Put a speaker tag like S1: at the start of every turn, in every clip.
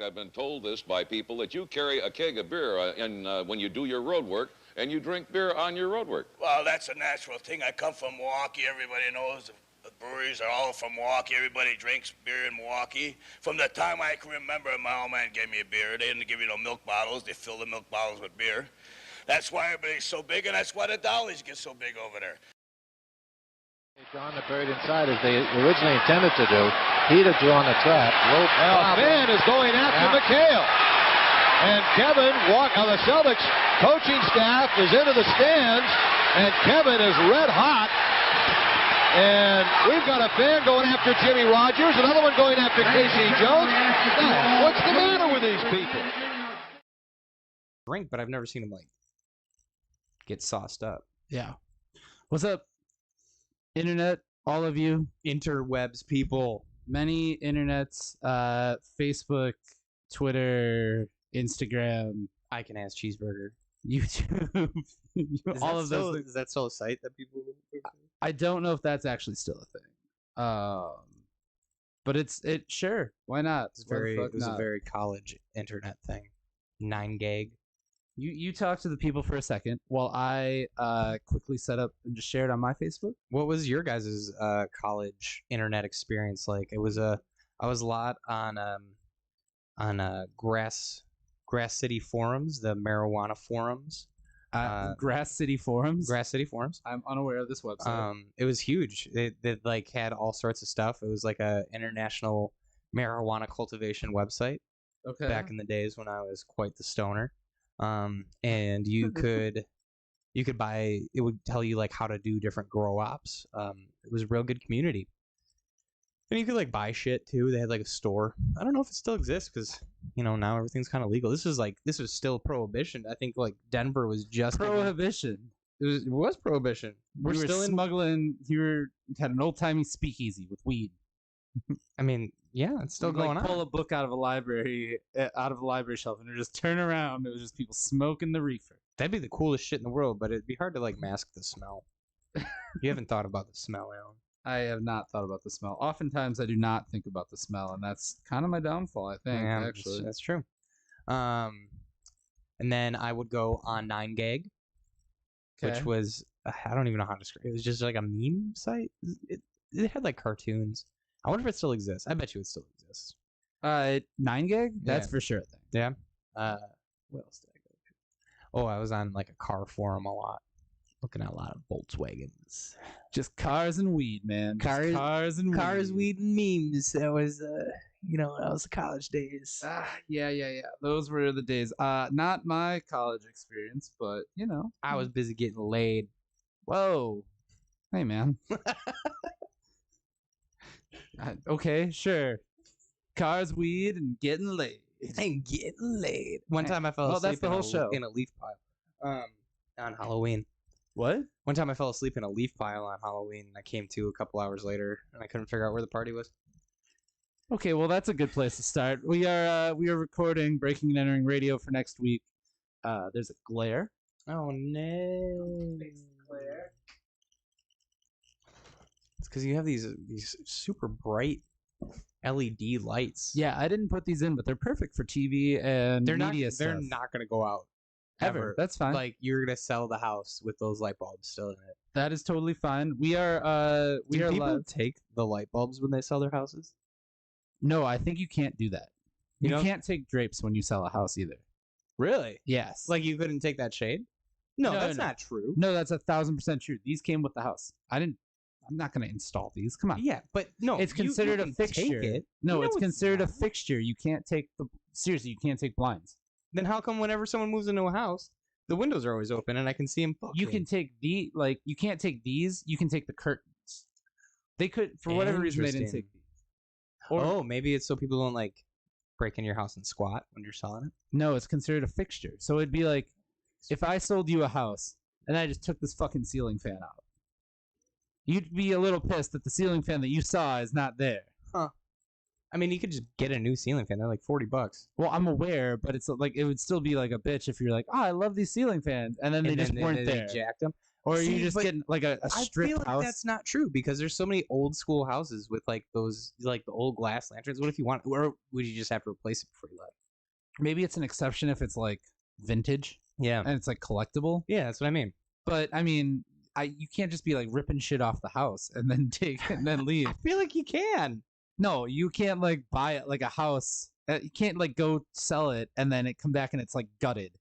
S1: I've been told this by people, that you carry a keg of beer when you do your road work, and you drink beer on your road work.
S2: Well, that's a natural thing. I come from Milwaukee. Everybody knows the breweries are all from Milwaukee. Everybody drinks beer in Milwaukee. From the time I can remember, my old man gave me a beer. They didn't give me no milk bottles. They fill the milk bottles with beer. That's why everybody's so big, and that's why the Dollies get so big over there.
S3: Drawn the bird inside as they originally intended to do. He'd have drawn the trap.
S4: Now Finn is going after McHale. And Kevin the Celtics coaching staff is into the stands, and Kevin is red hot. And we've got a fan going after Jimmy Rogers, another one going after Casey Jones. Now, what's the matter with these people?
S5: Drink, but I've never seen him like get sauced up.
S6: Yeah. What's up, internet? All of you
S5: interwebs people.
S6: Many internets. Facebook, Twitter, Instagram.
S5: I Can Ask Cheeseburger.
S6: YouTube. All of those.
S5: Is that still a site that people?
S6: I don't know if that's actually still a thing. But it sure. Why not?
S5: It was a very college internet thing. 9gag.
S6: You talk to the people for a second while I quickly set up and just share it on my Facebook.
S5: What was your guys' college internet experience like? I was a lot on Grass City forums, the marijuana forums.
S6: Grass City forums.
S5: Grass City forums.
S6: I'm unaware of this website.
S5: It was huge. They like had all sorts of stuff. It was like a international marijuana cultivation website.
S6: Okay.
S5: Back in the days when I was quite the stoner. And you could buy, it would tell you like how to do different grow ops. It was a real good community. And you could like buy shit too. They had like a store. I don't know if it still exists because now everything's kind of legal. This was still prohibition. I think like Denver was just
S6: prohibition.
S5: It was prohibition.
S6: We're still smuggling. You had an old timey speakeasy with weed.
S5: I mean, yeah, it's still going on.
S6: Pull a book out of a library shelf, and just turn around. It was just people smoking the reefer.
S5: That'd be the coolest shit in the world, but it'd be hard to like mask the smell. You haven't thought about the smell, Alan.
S6: I have not thought about the smell. Oftentimes, I do not think about the smell, and that's kind of my downfall, I think,
S5: yeah,
S6: actually.
S5: That's true. And then I would go on 9gag, which was, I don't even know how to describe it. It was just like a meme site. It had like cartoons. I wonder if it still exists. I bet you it still exists.
S6: 9gag? That's for sure a thing.
S5: Yeah. What else did I go to? Oh, I was on like a car forum a lot. Looking at a lot of Volkswagens.
S6: Just cars and weed, man. Cars and
S5: weed and memes. That was, that was the college days.
S6: Yeah. Those were the days. Not my college experience, but,
S5: I was busy getting laid.
S6: Whoa. Hey, man. Okay, sure. Cars, weed, and getting laid.
S5: One time I fell asleep
S6: in
S5: a leaf pile. On Halloween.
S6: What?
S5: One time I fell asleep in a leaf pile on Halloween, and I came to a couple hours later, and I couldn't figure out where the party was.
S6: Okay, well, that's a good place to start. We are recording Breaking and Entering Radio for next week. There's a glare.
S5: Oh, no.
S6: Glare.
S5: It's because you have these super bright LED lights.
S6: Yeah, I didn't put these in, but they're perfect for TV and media stuff.
S5: They're not going to go out.
S6: Ever. That's fine.
S5: Like, you're going to sell the house with those light bulbs still in it.
S6: That is totally fine. Do people
S5: take the light bulbs when they sell their houses?
S6: No, I think you can't do that. You can't take drapes when you sell a house either.
S5: Really?
S6: Yes.
S5: Like, you couldn't take that shade? No, that's not true.
S6: No, that's 1,000% true. These came with the house. I'm not going to install these. Come on.
S5: Yeah, but no.
S6: It's considered a fixture. It's considered a fixture. You can't take seriously, you can't take blinds.
S5: Then how come whenever someone moves into a house, the windows are always open and I can see them fucking?
S6: You can take you can't take these. You can take the curtains. They could, for whatever reason, they didn't take these.
S5: Maybe it's so people don't like break in your house and squat when you're selling it.
S6: No, it's considered a fixture. So it'd be like if I sold you a house and I just took this fucking ceiling fan out. You'd be a little pissed that the ceiling fan that you saw is not there.
S5: Huh. I mean, you could just get a new ceiling fan. They're like $40.
S6: Well, I'm aware, but it's like it would still be like a bitch if you're like, I love these ceiling fans, and then they just weren't there.
S5: They jacked them.
S6: Or are
S5: See,
S6: you just
S5: but
S6: getting like a
S5: I
S6: strip
S5: feel like
S6: house?
S5: that's not true because there's so many old school houses with like those like the old glass lanterns. What if you want, or would you just have to replace it before you left?
S6: Maybe it's an exception if it's like vintage
S5: Yeah,
S6: and it's like collectible.
S5: yeah, that's what I mean.
S6: But I mean, you can't just be like ripping shit off the house and then take and then leave.
S5: I feel like you can.
S6: No, you can't like buy it like a house. You can't like go sell it and then it come back and it's like gutted.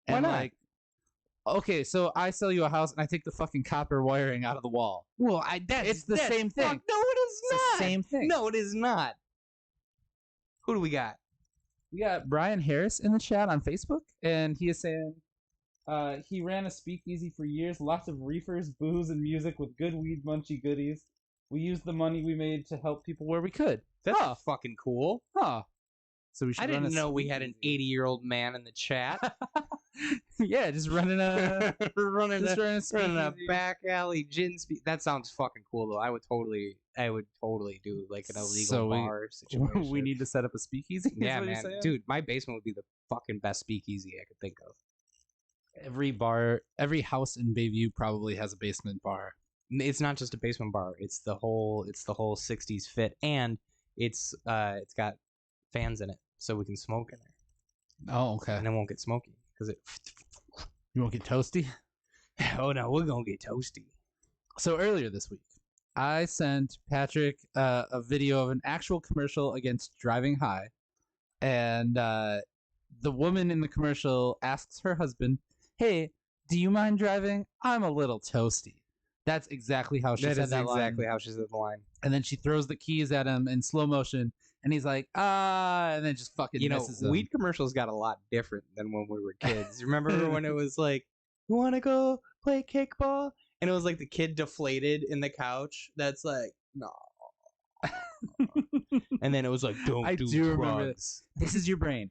S5: Why
S6: And
S5: not?
S6: like, okay, so I sell you a house and I take the fucking copper wiring out of the wall.
S5: Well,
S6: It's the same thing.
S5: No, it is
S6: It's
S5: not.
S6: the same thing.
S5: No, it is not. Who do we got?
S6: We got Brian Harris in the chat on Facebook, and he is saying he ran a speakeasy for years, lots of reefers, booze, and music with good weed munchy goodies. We used the money we made to help people where we could.
S5: That's fucking cool.
S6: Huh. So we should.
S5: I
S6: run
S5: didn't
S6: a
S5: know we had an
S6: speakeasy.
S5: 80-year-old man in the chat.
S6: Yeah, just running a
S5: running
S6: just running a
S5: running a
S6: speakeasy.
S5: back alley gin That sounds fucking cool though. I would totally do like an illegal
S6: So
S5: bar situation.
S6: we need to set up a speakeasy. is
S5: Yeah,
S6: what you're
S5: man,
S6: saying?
S5: dude, my basement would be the fucking best speakeasy I could think of.
S6: Every bar, every house in Bayview probably has a basement bar.
S5: It's not just a basement bar. It's the whole 60s fit, and it's got fans in it, so we can smoke in there,
S6: Oh, okay.
S5: and it won't get smoky because it.
S6: You won't get toasty.
S5: Oh no, we're gonna get toasty.
S6: So earlier this week, I sent Patrick a video of an actual commercial against driving high, and the woman in the commercial asks her husband, "Hey, do you mind driving? I'm a little toasty." That's exactly how she
S5: That
S6: said
S5: is
S6: that
S5: exactly
S6: line.
S5: how she said the line.
S6: And then she throws the keys at him in slow motion, and he's like, "Ah," and then just fucking
S5: You know,
S6: misses him.
S5: weed commercials got a lot different than when we were kids. Remember when it was like, "You want to go play kickball?" And it was like the kid deflated in the couch. That's like, no. And then it was like, don't
S6: I
S5: do
S6: do remember
S5: drugs.
S6: This is your brain.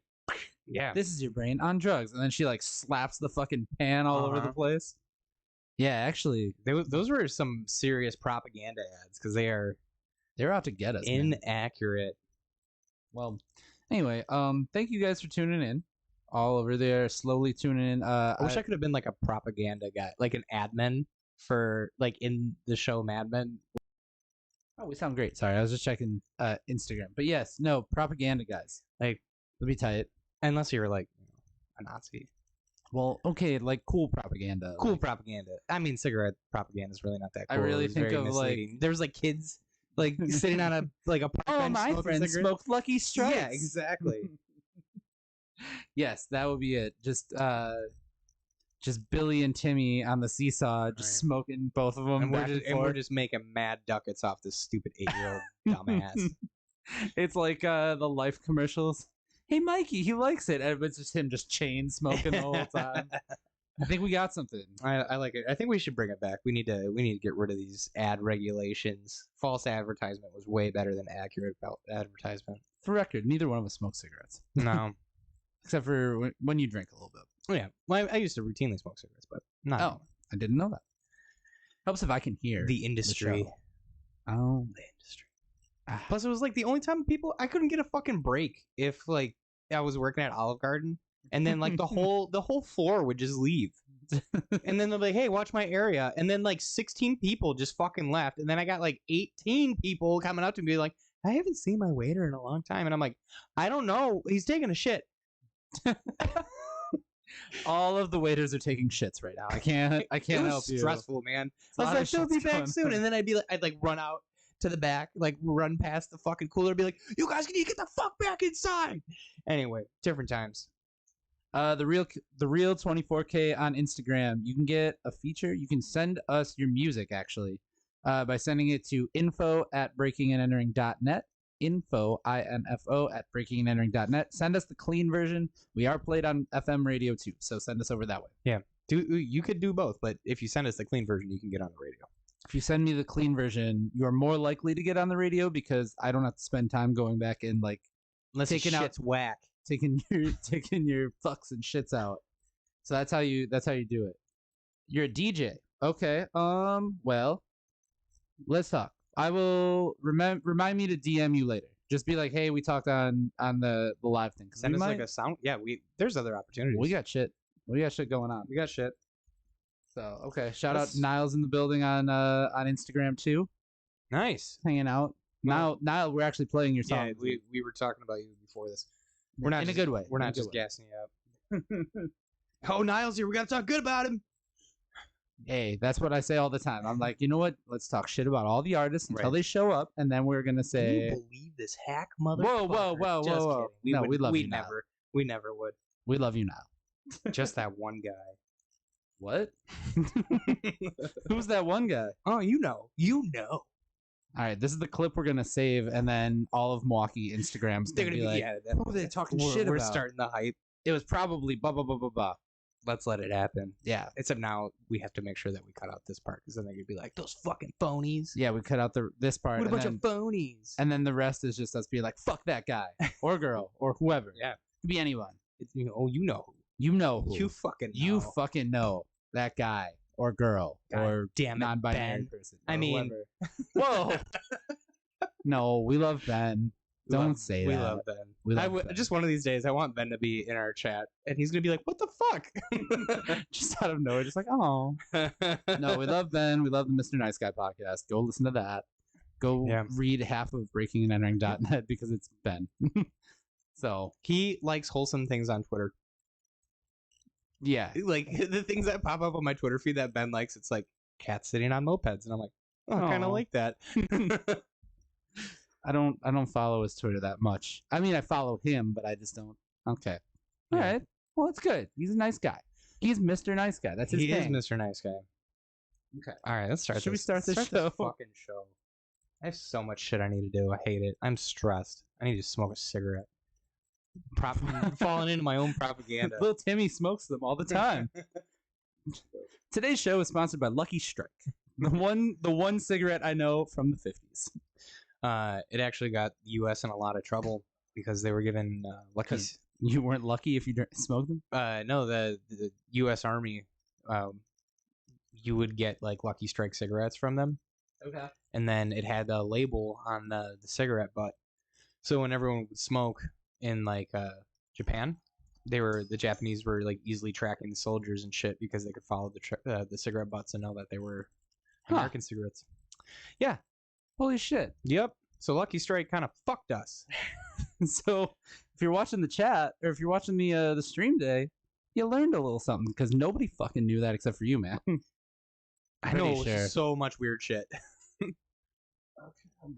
S5: Yeah.
S6: This is your brain on drugs. And then she like slaps the fucking pan all over the
S5: Uh-huh.
S6: place. Yeah, actually,
S5: Those were some serious propaganda ads because they are
S6: they're out to get us. man.
S5: inaccurate.
S6: Well, anyway, thank you guys for tuning in. All over there, slowly tuning in.
S5: I wish I could have been like a propaganda guy, like an admin for like in the show Mad Men.
S6: Oh, we sound great. Sorry, I was just checking Instagram. But yes, no propaganda guys.
S5: Like,
S6: It'll be tight.
S5: unless you were like a Nazi.
S6: Well, okay, like cool propaganda.
S5: Cool
S6: like,
S5: propaganda. I mean, cigarette propaganda is really not that
S6: I
S5: cool.
S6: really
S5: It was
S6: think
S5: very
S6: of, like-
S5: misleading. There was like kids like sitting on a park
S6: Oh,
S5: bench
S6: my
S5: smoking
S6: friend
S5: cigarettes.
S6: smoked Lucky Strikes.
S5: Yeah, exactly.
S6: Yes, that would be it. Just Billy and Timmy on the seesaw, just
S5: Right.
S6: smoking both of them.
S5: and we're
S6: back
S5: just
S6: and forth.
S5: making mad ducats off this stupid 8-year-old dumbass.
S6: It's like the Life commercials. Hey, Mikey, he likes it. And it's just him just chain smoking the whole time. I think we got something.
S5: I like it. I think we should bring it back. We need to get rid of these ad regulations. False advertisement was way better than accurate advertisement.
S6: For record, neither one of us smoke cigarettes,
S5: No.
S6: except for when you drink a little bit.
S5: Yeah. Well, I used to routinely smoke cigarettes, but not
S6: Oh, I didn't know that. Helps if I can hear
S5: the industry.
S6: show. Oh,
S5: The industry.
S6: Ah.
S5: Plus, it was like the only time I couldn't get a fucking break if like I was working at Olive Garden, and then like the whole floor would just leave, and then they'll be like, "Hey, watch my area," and then like 16 people just fucking left, and then I got like 18 people coming up to me like, "I haven't seen my waiter in a long time," and I'm like, "I don't know, he's taking a shit."
S6: all of the waiters are taking shits right now. I can't
S5: It was
S6: help you.
S5: stressful, man.
S6: a
S5: I
S6: lot
S5: was like,
S6: of
S5: "She'll be
S6: shit's
S5: back
S6: going
S5: soon,"
S6: on.
S5: and then I'd like run out to the back, like run past the fucking cooler, be like, "You guys need to get the fuck back inside." Anyway, different times.
S6: The real 24K on Instagram. You can get a feature. You can send us your music actually by sending it to info@breakingandentering.net. info@breakingandentering.net. Send us the clean version. We are played on FM radio too, so send us over that way.
S5: You could do both, but if you send us the clean version, you can get on the radio.
S6: If you send me the clean version, you are more likely to get on the radio because I don't have to spend time going back and like
S5: Unless
S6: Taking
S5: the
S6: out-
S5: shit's whack.
S6: taking your fucks and shits out. So that's how you do it. You're a DJ. Okay. Well, let's talk. I will remind me to DM you later. Just be like, hey, we talked on the live thing. 'Cause
S5: Send
S6: we
S5: us
S6: might-
S5: like a sound. Yeah, there's other opportunities.
S6: we got shit. We got shit going on.
S5: we got shit.
S6: So okay, shout out
S5: That's-
S6: Niles in the building on Instagram too,
S5: Nice.
S6: hanging out.
S5: Well-
S6: Niall, we're actually playing your song.
S5: Yeah, we were talking about you before this. We're not
S6: in
S5: just,
S6: a good way.
S5: We're
S6: in a
S5: not
S6: good
S5: just
S6: way.
S5: gassing you up. Oh, Niles here. We gotta talk good about him.
S6: Hey, that's what I say all the time. I'm like, you know what? Let's talk shit about all the artists until
S5: Right.
S6: they show up, and then we're gonna
S5: Can
S6: say,
S5: you believe this hack motherfucker?
S6: whoa,
S5: Just
S6: whoa.
S5: kidding.
S6: No, we love
S5: we
S6: you now.
S5: never. We never would.
S6: "We love you now."
S5: Just that one guy.
S6: What? Who's that one guy?
S5: Oh, you know. You know.
S6: All right, this is the clip we're gonna save, and then all of Milwaukee Instagram's
S5: They're
S6: gonna
S5: gonna
S6: be
S5: be
S6: like,
S5: yeah.
S6: "Who are they talking
S5: we're,
S6: shit
S5: we're
S6: about?"
S5: starting the hype.
S6: It was probably blah blah blah blah blah.
S5: Let's let it happen.
S6: Yeah,
S5: Except now we have to make sure that we cut out this part because then they're gonna be like, those fucking phonies.
S6: yeah. We cut out this part,
S5: What a
S6: and
S5: bunch
S6: then,
S5: of phonies.
S6: and then the rest is just us being like, "Fuck that guy or girl or whoever."
S5: Yeah.
S6: Could be anyone.
S5: You know, you know.
S6: You know who.
S5: You fucking know.
S6: You fucking know that guy or girl
S5: God
S6: or
S5: damn it,
S6: non-binary
S5: Ben.
S6: person.
S5: I
S6: or
S5: mean-
S6: whoever. Whoa. No, we love Ben. Don't say that.
S5: We love Ben.
S6: We love Ben.
S5: Just one of these days, I want Ben to be in our chat, and he's gonna be like, "What the fuck?"
S6: Just out of nowhere, just like, oh. No, we love Ben. We love the Mr. Nice Guy podcast. Go listen to that. Go
S5: Yeah.
S6: read half of breakingandentering.net because it's Ben. So,
S5: He likes wholesome things on Twitter.
S6: yeah.
S5: Like the things that pop up on my Twitter feed that Ben likes. It's like cats sitting on mopeds, and I'm like, oh, I kind
S6: Aw.
S5: of like that.
S6: I don't follow his Twitter that much. I mean, I follow him, but I just don't. Okay. All
S5: Yeah.
S6: right. Well, it's good. He's a nice guy. He's Mr. Nice Guy. That's his
S5: He is
S6: thing.
S5: Mr. Nice Guy.
S6: Okay.
S5: All right, let's start.
S6: Should we
S5: this.
S6: start this
S5: This
S6: show?
S5: fucking show. I have so much shit I need to do. I hate it. I'm stressed. I need to smoke a cigarette. Falling into my own propaganda.
S6: Little Timmy smokes them all the time. Today's show is sponsored by Lucky Strike, the one cigarette I know from the 50s.
S5: It actually got the U.S. in a lot of trouble because they were given lucky.
S6: 'Cause you weren't lucky if you smoked them.
S5: No, the U.S. Army, you would get like Lucky Strike cigarettes from them,
S6: Okay.
S5: and then it had a label on the cigarette butt. So when everyone would smoke in like Japan, the Japanese were like easily tracking the soldiers and shit because they could follow the cigarette butts and know that they were
S6: Huh.
S5: American cigarettes.
S6: Holy shit.
S5: Yep. So Lucky Strike kind of fucked us.
S6: So if you're watching the chat or if you're watching the stream day, you learned a little something because nobody fucking knew that except for you, man.
S5: I
S6: Pretty
S5: know
S6: sure.
S5: so much weird shit.
S6: I'm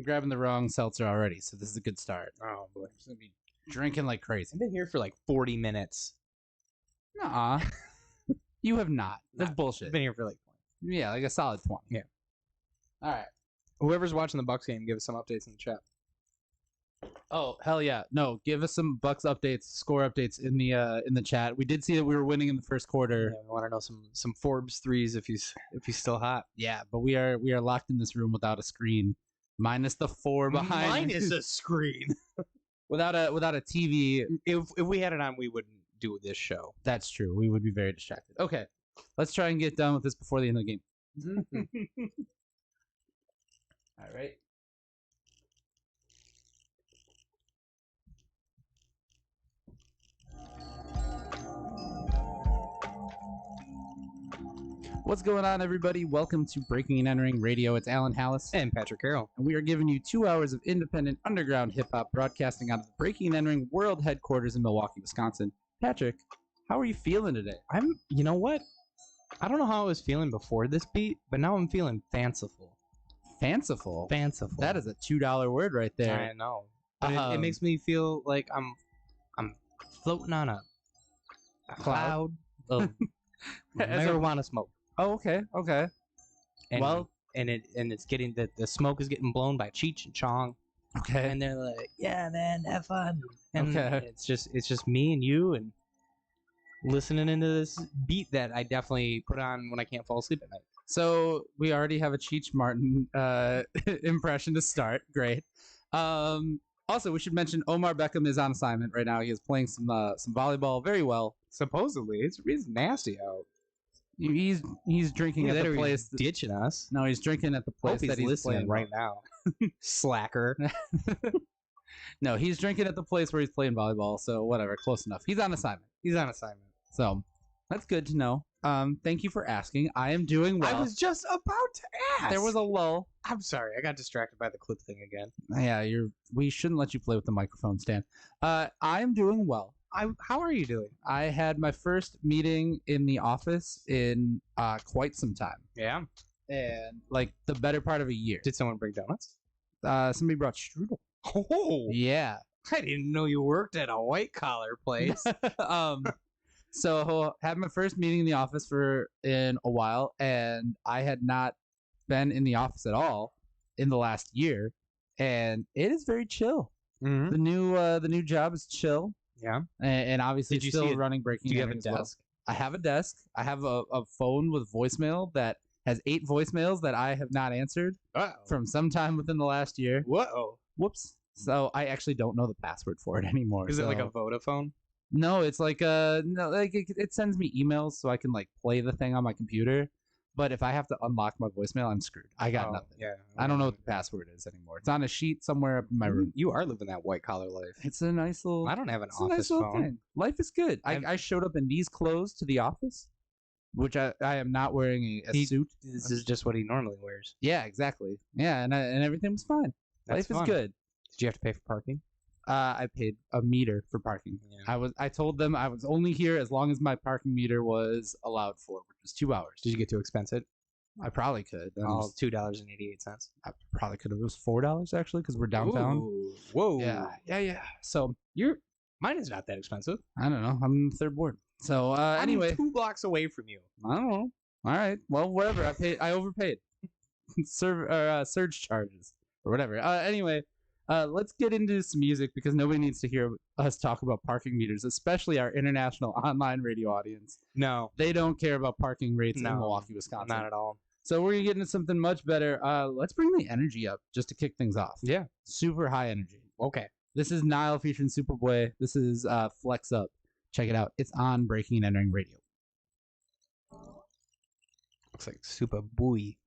S6: grabbing the wrong seltzer already, so this is a good start.
S5: Oh boy.
S6: I'm just gonna be drinking like crazy.
S5: I've been here for like 40 minutes.
S6: Nuh-uh. You have not. That's
S5: I've
S6: bullshit.
S5: been here for like 20.
S6: Yeah, like a solid 20.
S5: Yeah.
S6: All right.
S5: Whoever's watching the Bucks game, give us some updates in the chat.
S6: Oh hell yeah! No, give us some Bucks updates, score updates in the chat. We did see that we were winning in the first quarter.
S5: I want to know some Forbes threes if he's still hot.
S6: Yeah, but we are locked in this room without a screen, minus the 4 behind.
S5: Minus a screen.
S6: without a TV.
S5: If we had it on, we wouldn't do this show.
S6: That's true. We would be very distracted. Okay, let's try and get done with this before the end of the game. All right. What's going on, everybody? Welcome to Breaking and Entering Radio. It's Alan Hallis,
S5: And Patrick Carroll.
S6: and we are giving you 2 hours of independent underground hip hop broadcasting out of the Breaking and Entering World Headquarters in Milwaukee, Wisconsin. Patrick, how are you feeling today?
S5: You know what? I don't know how I was feeling before this beat, but now I'm feeling fanciful.
S6: Fanciful.
S5: Fanciful.
S6: That is a $2 word right there.
S5: I know. But it
S6: Um,
S5: makes me feel like I'm floating on a cloud of
S6: As a-
S5: marijuana smoke.
S6: Oh, okay, okay.
S5: And,
S6: Well-
S5: and it's getting the smoke is getting blown by Cheech and Chong,
S6: Okay.
S5: and they're like, "Yeah, man, have fun." And
S6: Okay.
S5: it's just me and you and listening into this beat that I definitely put on when I can't fall asleep at night.
S6: So we already have a Cheech Martin impression to start. Great. Also, we should mention Omar Beckham is on assignment right now. He is playing some volleyball very well.
S5: Supposedly, it's nasty out.
S6: He's drinking at the place.
S5: ditching us.
S6: No, he's drinking at the place
S5: Hope he's
S6: that he's
S5: listening
S6: playing
S5: right now. Slacker.
S6: No, he's drinking at the place where he's playing volleyball. So whatever, close enough. He's on assignment.
S5: He's on assignment.
S6: So That's good to know. Thank you for asking. I am doing well.
S5: I was just about to ask.
S6: There was a lull.
S5: I'm sorry, I got distracted by the clip thing again.
S6: Yeah, we shouldn't let you play with the microphone stand. I am doing well.
S5: How are you doing?
S6: I had my first meeting in the office in quite some time.
S5: Yeah.
S6: And like the better part of a year.
S5: Did someone bring donuts?
S6: Somebody brought strudel.
S5: Oh,
S6: Yeah.
S5: I didn't know you worked at a white collar place.
S6: So had my first meeting in the office in a while, and I had not been in the office at all in the last year, and it is very chill.
S5: Mm-hmm.
S6: The new job is chill.
S5: Yeah.
S6: And obviously
S5: Did you
S6: still
S5: see it?
S6: running breaking.
S5: Do you have a
S6: as well.
S5: desk?
S6: I have a desk. I have a phone with voicemail that has 8 voicemails that I have not answered from sometime within the last year.
S5: Whoa.
S6: Whoops. So I actually don't know the password for it anymore.
S5: Is it like a
S6: so-
S5: Vodafone?
S6: No, it's like it sends me emails so I can like play the thing on my computer. But if I have to unlock my voicemail, I'm screwed. I got nothing.
S5: Yeah.
S6: I don't know what the password is anymore. It's on a sheet somewhere up in my room.
S5: You are living that white collar life.
S6: It's a nice little.
S5: I don't have an
S6: It's a
S5: office
S6: nice little
S5: phone.
S6: thing. Life is good. I showed up in these clothes to the office, which I am not wearing a suit.
S5: This is just what he normally wears.
S6: Yeah, exactly. Yeah, and everything was fine.
S5: That's
S6: Life
S5: fun.
S6: is good.
S5: Did you have to pay for parking?
S6: I paid a meter for parking.
S5: Yeah.
S6: I told them I was only here as long as my parking meter was allowed for, which was 2 hours.
S5: Did you get to expense it?
S6: I probably could.
S5: Oh, $2.88.
S6: I probably could have. It was $4 actually because we're downtown.
S5: Ooh, whoa.
S6: Yeah. So
S5: Mine is not that expensive.
S6: I don't know. I'm in the third board. So anyway,
S5: I'm 2 blocks away from you.
S6: I don't know. All right. Well, whatever. I overpaid. Surge charges or whatever. Anyway, let's get into some music because nobody needs to hear us talk about parking meters, especially our international online radio audience.
S5: No,
S6: They don't care about parking rates in
S5: No,
S6: Milwaukee, Wisconsin.
S5: not at all.
S6: So we're gonna get into something much better. Let's bring the energy up just to kick things off.
S5: Yeah.
S6: Super high energy.
S5: Okay.
S6: This is Nile featuring Superboy. This is Flex Up. Check it out. It's on Breaking and Entering Radio.
S5: Looks like Super Buoy.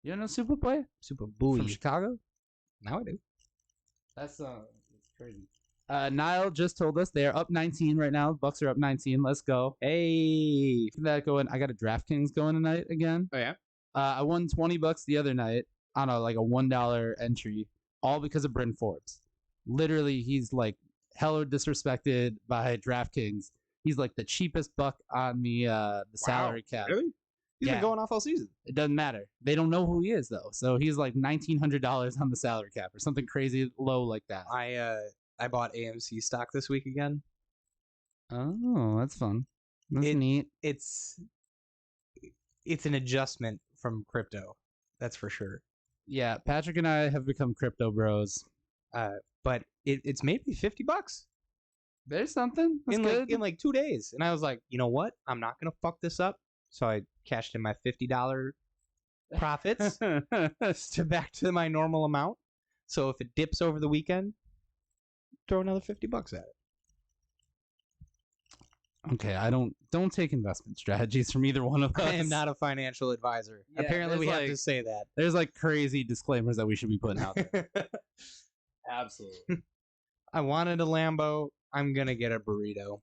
S6: You don't know Superboy?
S5: Super
S6: From
S5: Buoy.
S6: Chicago?
S5: Now I do.
S6: That's crazy. Nile just told us they are up 19 right now. Bucks are up 19. Let's go.
S5: Hey.
S6: Keep that going. I got a DraftKings going tonight again.
S5: Oh, yeah?
S6: I won $20 the other night on a $1 entry, all because of Bryn Forbes. Literally, he's like hella disrespected by DraftKings. He's like the cheapest buck on the salary cap.
S5: Really? He's
S6: Yeah.
S5: been going off all season.
S6: It doesn't matter. They don't know who he is though. So he's like $1,900 on the salary cap or something crazy low like that.
S5: I bought AMC stock this week again.
S6: Oh, that's fun. That's
S5: It-
S6: neat.
S5: It's an adjustment from crypto. That's for sure.
S6: Yeah, Patrick and I have become crypto bros.
S5: But it's made me $50
S6: There's something. That's
S5: in
S6: good.
S5: like 2 days, and I was like, you know what? I'm not gonna fuck this up. So I cashed in my $50 profits to back to my normal amount. So if it dips over the weekend, throw another $50 at it.
S6: Okay, I don't take investment strategies from either one of us.
S5: I am not a financial advisor.
S6: Yeah,
S5: Apparently, we
S6: there's
S5: have to
S6: like-
S5: say that.
S6: There's like crazy disclaimers that we should be putting out there. Absolutely.
S5: I wanted a Lambo. I'm gonna get a burrito.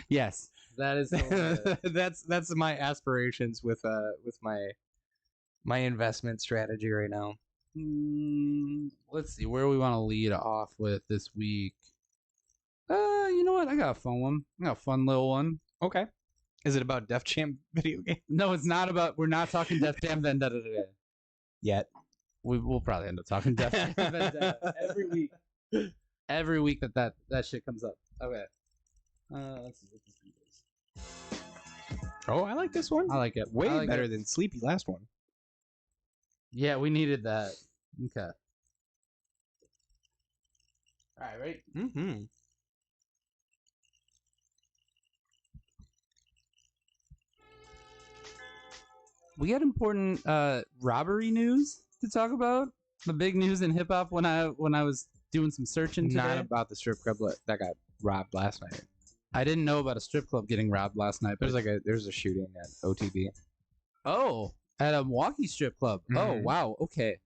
S6: Yes, that is.
S5: That's my aspirations with my investment strategy right now.
S6: Let's see where we want to lead off with this week. You know what? I got a fun one. I got a fun little one.
S5: Okay. Is it about Def Jam video game?
S6: No, it's not about. We're not talking Def Jam Vendetta today.
S5: Yet.
S6: We'll probably end up talking Def Jam Vendetta every week. Every week that shit comes up. Okay. Let's see what this week is.
S5: Oh, I like this one.
S6: I like it.
S5: Way
S6: I like
S5: better
S6: it.
S5: than Sleepy last one.
S6: Yeah, we needed that. Okay. All right, right?
S5: Mm-hmm.
S6: We had important robbery news to talk about. The big news in hip hop when I was doing some searching today.
S5: Not about the strip club that got robbed last night.
S6: I didn't know about a strip club getting robbed last night. But
S5: There's a shooting at OTB.
S6: oh, at a Milwaukee strip club. Oh,
S5: Mhm.
S6: wow. Okay.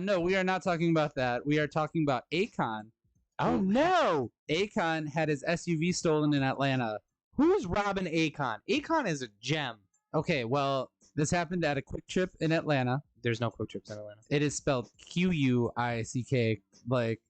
S6: No, we are not talking about that. We are talking about Akon.
S5: Oh no!
S6: Akon had his SUV stolen in Atlanta.
S5: Who's robbing Akon? Akon is a gem.
S6: Okay, well, this happened at a Quick Trip in Atlanta.
S5: There's no Quick Trips in Atlanta.
S6: It is spelled Quick. Like,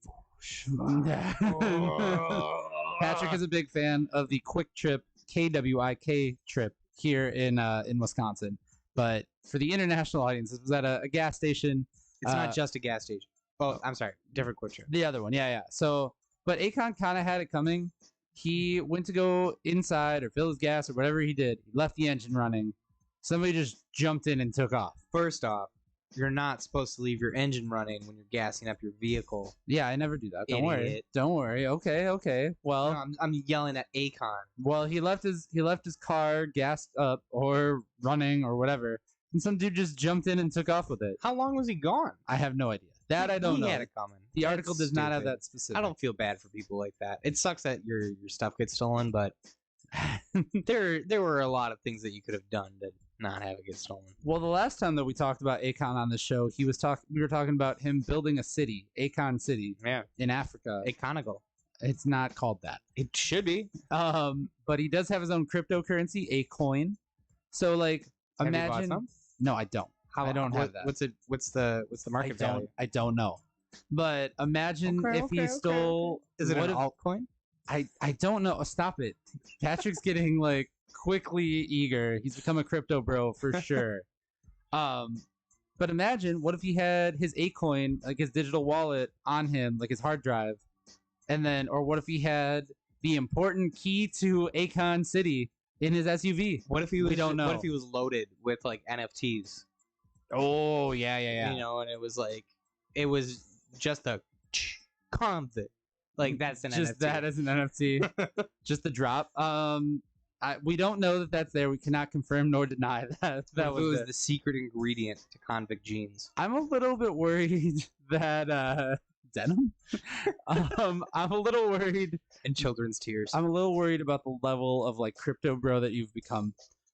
S6: Patrick is a big fan of the Quick Trip, KWIK trip here in Wisconsin. But for the international audience, this was at a gas station.
S5: It's not just a gas station. Oh, I'm sorry. Different Quick Trip.
S6: The other one, yeah. So, but Akon kind of had it coming. He went to go inside or fill his gas or whatever he did. He left the engine running. Somebody just jumped in and took off.
S5: First off, you're not supposed to leave your engine running when you're gassing up your vehicle.
S6: Yeah, I never do that. Don't worry.
S5: Idiot.
S6: Don't worry. Okay. Well,
S5: No, I'm yelling at Akon.
S6: well, he left his car gassed up or running or whatever, and some dude just jumped in and took off with it.
S5: How long was he gone?
S6: I have no idea. That I don't
S5: He
S6: know.
S5: had it coming.
S6: The
S5: That's
S6: article does not have
S5: stupid.
S6: that specific.
S5: I don't feel bad for people like that. It sucks that your stuff gets stolen, but there were a lot of things that you could have done to not have it get stolen.
S6: Well, the last time that we talked about Akon on the show, we were talking about him building a city, Akon City,
S5: Yeah,
S6: in Africa.
S5: Akonical.
S6: It's not called that.
S5: It should be.
S6: But he does have his own cryptocurrency, a coin. So like,
S5: Have you bought
S6: imagine.
S5: some?
S6: No, I don't. I don't have that.
S5: What's the market value?
S6: I don't know. But imagine
S5: Okay,
S6: if he
S5: okay,
S6: stole.
S5: Is it
S6: what
S5: an
S6: if-
S5: altcoin?
S6: I don't know. Stop it. Patrick's getting like quickly eager. He's become a crypto bro for sure. But imagine what if he had his Acoin, like his digital wallet, on him, like his hard drive, and then, or what if he had the important key to Akon City in his SUV?
S5: What if he was?
S6: We don't know.
S5: What if he was loaded with like NFTs?
S6: Oh yeah.
S5: You know, and it was just a convict. Like that's an
S6: Just
S5: NFT.
S6: that as an NFT. Just the drop. We don't know that that's there. We cannot confirm nor deny that. That
S5: What if it was
S6: it.
S5: the secret ingredient to convict jeans.
S6: I'm a little bit worried that denim. I'm a little worried.
S5: And children's tears.
S6: I'm a little worried about the level of like crypto bro that you've become.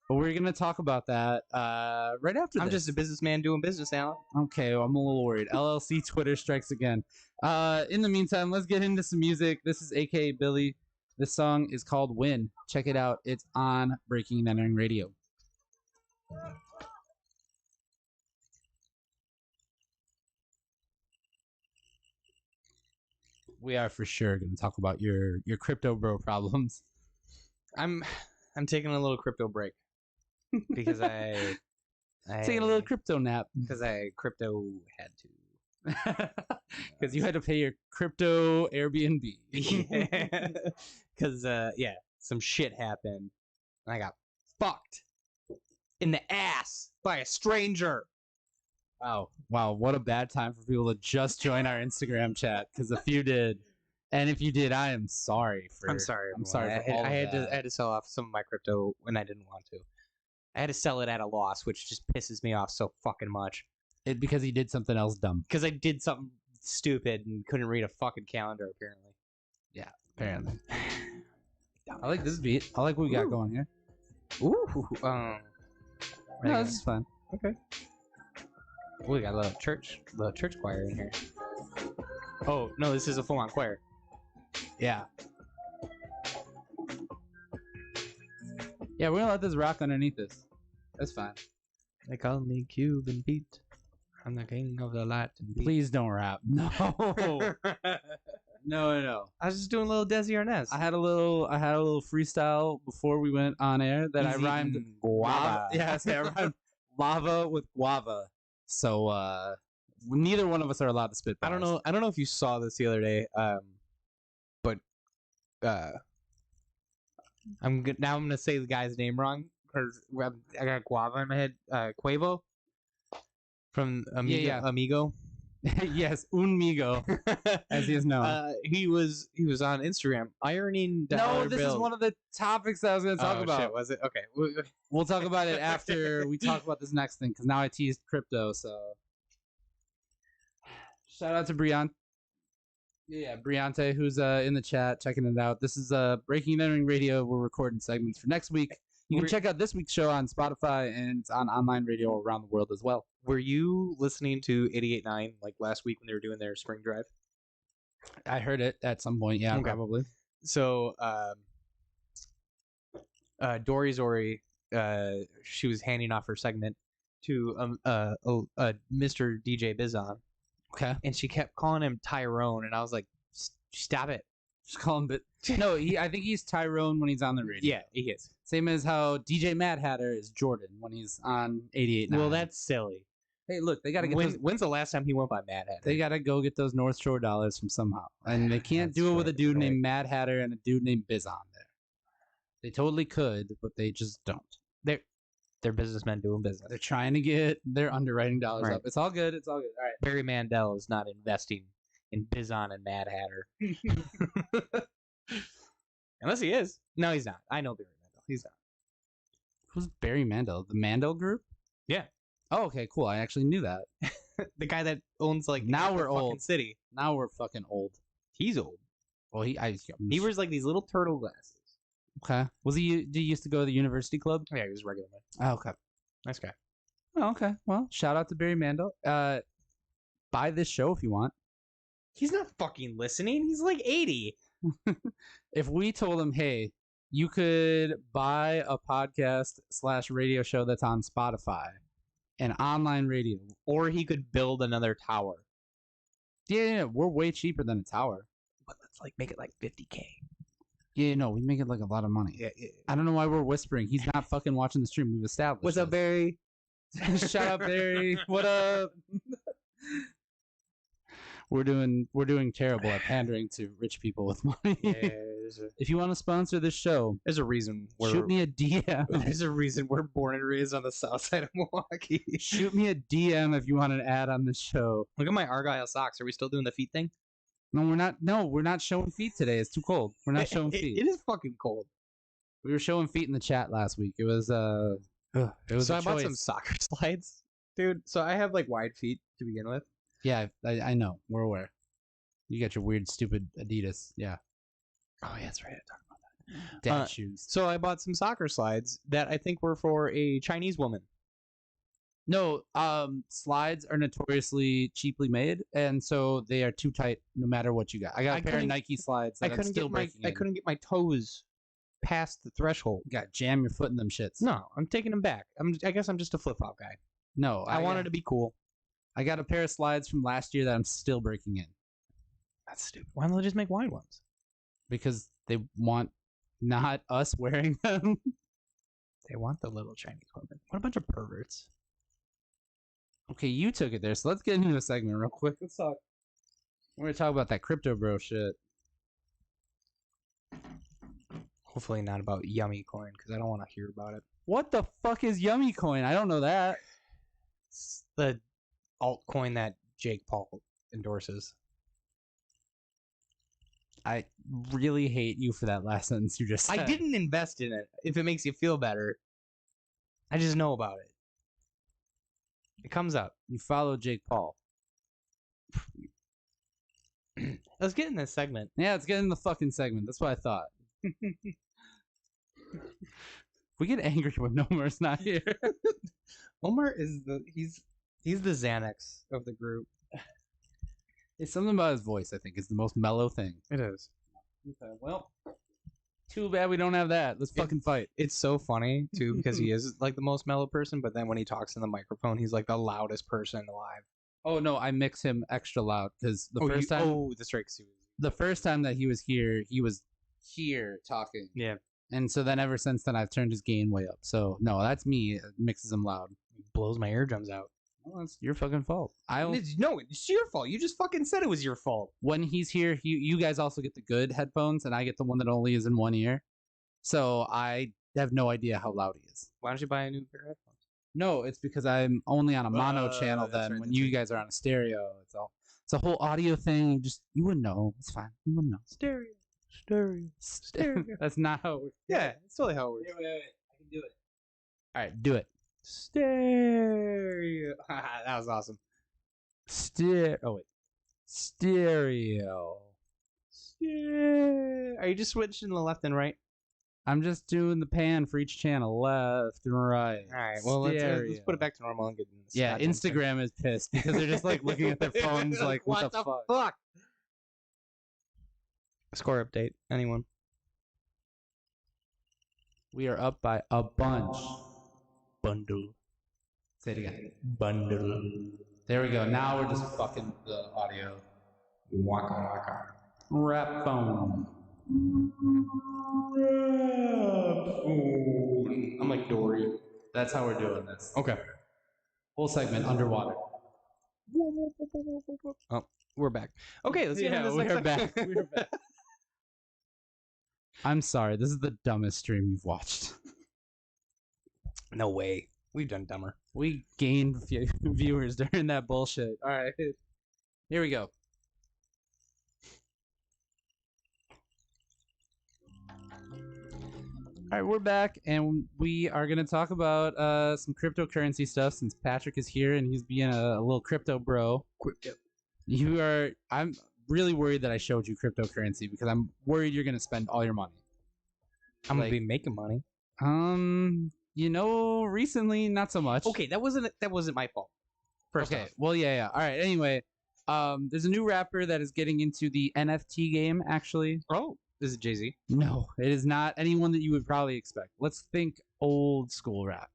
S6: But we're gonna talk about that right after
S5: I'm
S6: this.
S5: just a businessman doing business, Alan.
S6: Okay, well, I'm a little worried. LLC Twitter strikes again. In the meantime, let's get into some music. This is AKA Billy. This song is called Win. Check it out. It's on Breaking and Entering Radio. We are for sure going to talk about your crypto bro problems.
S5: I'm taking a little crypto break because I
S6: Taking a little crypto nap.
S5: because I crypto had to.
S6: Because you had to pay your crypto Airbnb.
S5: Because some shit happened and I got fucked in the ass by a stranger.
S6: Wow, what a bad time for people to just join our Instagram chat, because a few did. And if you did, I am sorry for
S5: I'm sorry.
S6: I'm
S5: everyone.
S6: sorry for all
S5: I
S6: of
S5: had
S6: that.
S5: to I had to sell off some of my crypto when I didn't want to. I had to sell it at a loss, which just pisses me off so fucking much.
S6: Because he did something else dumb,
S5: Because I did something stupid and couldn't read a fucking calendar, apparently.
S6: apparently. I like this beat. I like what we got going here.
S5: Ooh.
S6: No, this is fun.
S5: We got a little church choir in here. Oh no, this is a full-on choir.
S6: Yeah. Yeah, we're gonna let this rock underneath this. That's fine.
S5: They call me Cuban Pete. I'm the king of the Latin beat.
S6: Please don't rap. No. No.
S5: I was just doing a little Desi Arnaz.
S6: I had a little freestyle before we went on air that I
S5: He's
S6: rhymed
S5: eating guava.
S6: Yes, I rhymed lava with guava. So neither one of us are allowed to spit
S5: I
S6: bars.
S5: don't know if you saw this the other day, but I'm gonna say the guy's name wrong because I got guava in my head. Quavo from Amigo.
S6: Yes, un migo, as he is known.
S5: He was on Instagram ironing
S6: No,
S5: dollar
S6: this
S5: bills.
S6: is one of the topics that I was going to talk
S5: Oh,
S6: about.
S5: shit, was it? Okay.
S6: We'll talk about it after we talk about this next thing, because now I teased crypto. So shout out to Briante. Yeah, Briante, who's in the chat checking it out. This is Breaking and Entering Radio. We're recording segments for next week. You can check out this week's show on Spotify, and it's on online radio around the world as well.
S5: Were you listening to 88.9 like last week when they were doing their spring drive?
S6: I heard it at some point. Yeah,
S5: Okay.
S6: probably.
S5: So Dory Zori, she was handing off her segment to Mr. DJ Bizon,
S6: Okay.
S5: and she kept calling him Tyrone, and I was like, stop it.
S6: Just call him. But no, I think he's Tyrone when he's on the radio.
S5: Yeah, he is.
S6: Same as how DJ Mad Hatter is Jordan when he's on 88.9.
S5: Well, that's silly.
S6: Hey, look, they gotta get those,
S5: When's the last time he went by Mad Hatter?
S6: they gotta go get those North Shore dollars from somehow, and they can't do it with a dude named Mad Hatter and a dude named Biz on there. They totally could, but they just don't.
S5: They're businessmen doing business.
S6: They're trying to get their underwriting dollars
S5: Right.
S6: up. It's all good. It's all good. All right.
S5: Barry Mandel is not investing in Bizon and Mad Hatter. Unless he is. No, he's not. I know Barry Mandel. He's not.
S6: Who's Barry Mandel? The Mandel Group?
S5: Yeah.
S6: Oh, okay, cool. I actually knew that.
S5: The guy that owns like
S6: Now
S5: half the
S6: we're
S5: fucking
S6: old.
S5: city.
S6: Now we're fucking old.
S5: He's old.
S6: Well, he
S5: wears like these little turtle glasses.
S6: okay. Was he? Did he used to go to the University Club?
S5: Yeah, he was a regular man.
S6: Oh, okay.
S5: Nice guy.
S6: Oh, okay. Well, shout out to Barry Mandel. Buy this show if you want.
S5: He's not fucking listening. He's like 80.
S6: If we told him, hey, you could buy a podcast / radio show that's on Spotify, and online radio.
S5: Or he could build another tower.
S6: Yeah, we're way cheaper than a tower.
S5: But let's like make it like 50K.
S6: Yeah, no, we make it like a lot of money.
S5: Yeah.
S6: I don't know why we're whispering. He's not fucking watching the stream. We've established.
S5: What's up,
S6: this.
S5: Barry?
S6: Shout out, Barry. What up? We're doing terrible at pandering to rich people with money.
S5: Yeah,
S6: If you want to sponsor this show,
S5: there's a reason
S6: shoot me a DM.
S5: There's a reason we're born and raised on the south side of Milwaukee.
S6: Shoot me a DM if you want an ad on the show.
S5: Look at my Argyle socks. Are we still doing the feet thing?
S6: No, we're not. No, we're not showing feet today. It's too cold. We're not showing feet.
S5: It is fucking cold.
S6: We were showing feet in the chat last week. It was
S5: So
S6: a
S5: I bought some
S6: choice.
S5: soccer slides, dude. So I have like wide feet to begin with.
S6: Yeah, I know. We're aware. You got your weird, stupid Adidas. Yeah,
S5: Oh yeah, that's right. I talked about that.
S6: dad shoes.
S5: So I bought some soccer slides that I think were for a Chinese woman.
S6: No, slides are notoriously cheaply made, and so they are too tight no matter what you got. I got a pair of
S5: couldn't-
S6: Nike slides that I'm still breaking
S5: I
S6: in.
S5: couldn't get my toes past the threshold.
S6: You got jam your foot in them shits.
S5: No, I'm taking them back. I guess I'm just a flip flop guy.
S6: No,
S5: I wanted to be cool.
S6: I got a pair of slides from last year that I'm still breaking in
S5: That's stupid. Why don't they just make wide ones?
S6: because they want not us wearing them.
S5: They want the little Chinese woman. What a bunch of perverts.
S6: Okay, you took it there, so let's get into a segment real quick. Let's talk. We're gonna talk about that crypto bro shit.
S5: Hopefully not about Yummy Coin, because I don't want to hear about it.
S6: What the fuck is Yummy Coin? I don't know that.
S5: It's the altcoin that Jake Paul endorses.
S6: I really hate you for that last sentence you just said.
S5: I didn't invest in it, if it makes you feel better. I just know about it. It comes up.
S6: You follow Jake Paul.
S5: Let's get in this segment.
S6: Yeah, let's get in the fucking segment. That's what I thought. We get angry when Omar's not here.
S5: Omar is he's the Xanax of the group.
S6: It's something about his voice, I think, is the most mellow thing.
S5: It is.
S6: Okay, well, too bad we don't have that. Let's fucking fight.
S5: It's so funny too because he is like the most mellow person, but then when he talks in the microphone, he's like the loudest person alive.
S6: Oh no, I mix him extra loud because the first time,
S5: the strikes.
S6: the first time that he was here talking.
S5: Yeah.
S6: And so then ever since then, I've turned his gain way up. So no, that's me. It mixes him loud.
S5: Blows my eardrums out.
S6: Well, that's your fucking fault.
S5: No, it's your fault. You just fucking said it was your fault.
S6: When he's here, you guys also get the good headphones, and I get the one that only is in one ear. So I have no idea how loud he is.
S5: Why don't you buy a new pair of headphones?
S6: No, it's because I'm only on a mono channel.
S5: that's
S6: Then
S5: right,
S6: when
S5: that's
S6: you
S5: right.
S6: guys are on a stereo, it's a whole audio thing. You wouldn't know. It's fine. You wouldn't know.
S5: Stereo.
S6: That's not how it works.
S5: Yeah, it's totally how it works.
S6: Wait. I can do it. All right, do it.
S5: Stereo. That was awesome.
S6: Stereo.
S5: Are you just switching the left and right?
S6: I'm just doing the pan for each channel, left and right.
S5: All right. Well, let's put it back to normal and get in this.
S6: Yeah,
S5: goddamn thing.
S6: Instagram is pissed because they're just like looking at their phones like, what the fuck?
S5: Score update. Anyone?
S6: We are up by a bunch.
S5: Bundle.
S6: Say it again.
S5: Bundle.
S6: There we go. Now we're just fucking the audio.
S5: Waka waka.
S6: Rap phone.
S5: I'm like Dory.
S6: That's how we're doing this.
S5: Okay.
S6: Whole segment underwater.
S5: Oh, we're back. Okay, let's get into this
S6: we're
S5: next
S6: back.
S5: section.
S6: We're back. I'm sorry. This is the dumbest stream you've watched.
S5: No way. We've done dumber.
S6: We gained viewers during that bullshit. All right. Here we go. All right, we're back, and we are going to talk about some cryptocurrency stuff since Patrick is here and he's being a little crypto bro. I'm really worried that I showed you cryptocurrency because I'm worried you're going to spend all your money.
S5: I'm gonna be making money.
S6: Recently, not so much.
S5: Okay, that wasn't my fault. First
S6: Okay,
S5: off.
S6: well, yeah. All right, anyway, there's a new rapper that is getting into the NFT game, actually.
S5: Oh, is it Jay-Z?
S6: No, it is not anyone that you would probably expect. Let's think old school rap.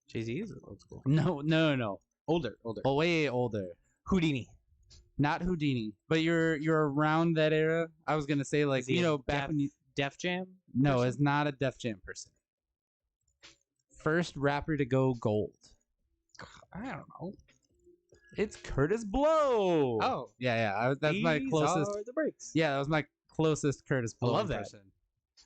S5: Jay-Z is old school.
S6: No.
S5: Older.
S6: Oh, way older.
S5: Houdini.
S6: Not Houdini, but you're around that era. I was gonna say like back when you.
S5: Def Jam?
S6: No,
S5: person?
S6: it's not a Def Jam person. First rapper to go gold.
S5: I don't know.
S6: It's Curtis Blow.
S5: Oh.
S6: Yeah. That's my closest.
S5: Are the breaks.
S6: Yeah, that was my closest Curtis Blow
S5: love that.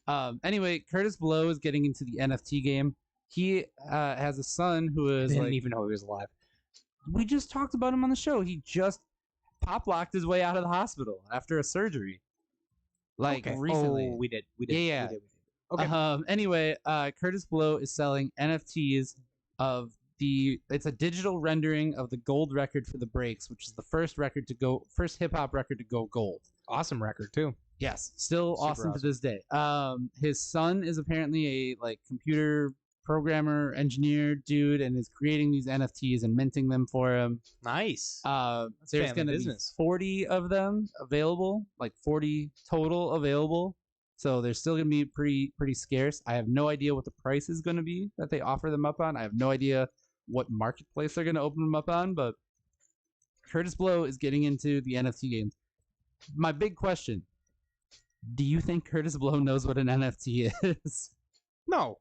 S6: impression. Anyway, Curtis Blow is getting into the NFT game. He has a son who is
S5: Didn't even know he was alive.
S6: We just talked about him on the show. He just pop locked his way out of the hospital after a surgery. Recently.
S5: Oh, we did.
S6: Yeah.
S5: We did. Okay.
S6: Anyway, Curtis Blow is selling NFTs of it's a digital rendering of the gold record for the breaks, which is the first hip hop record to go gold.
S5: Awesome record too.
S6: Yes, still
S5: Super
S6: awesome to this day. His son is apparently a computer programmer, engineer dude, and is creating these NFTs and minting them for him.
S5: Nice.
S6: There's going to be 40 of them available, 40 total available. So they're still going to be pretty scarce. I have no idea what the price is going to be that they offer them up on. I have no idea what marketplace they're going to open them up on, but Curtis Blow is getting into the NFT games. My big question, do you think Curtis Blow knows what an NFT is?
S5: No.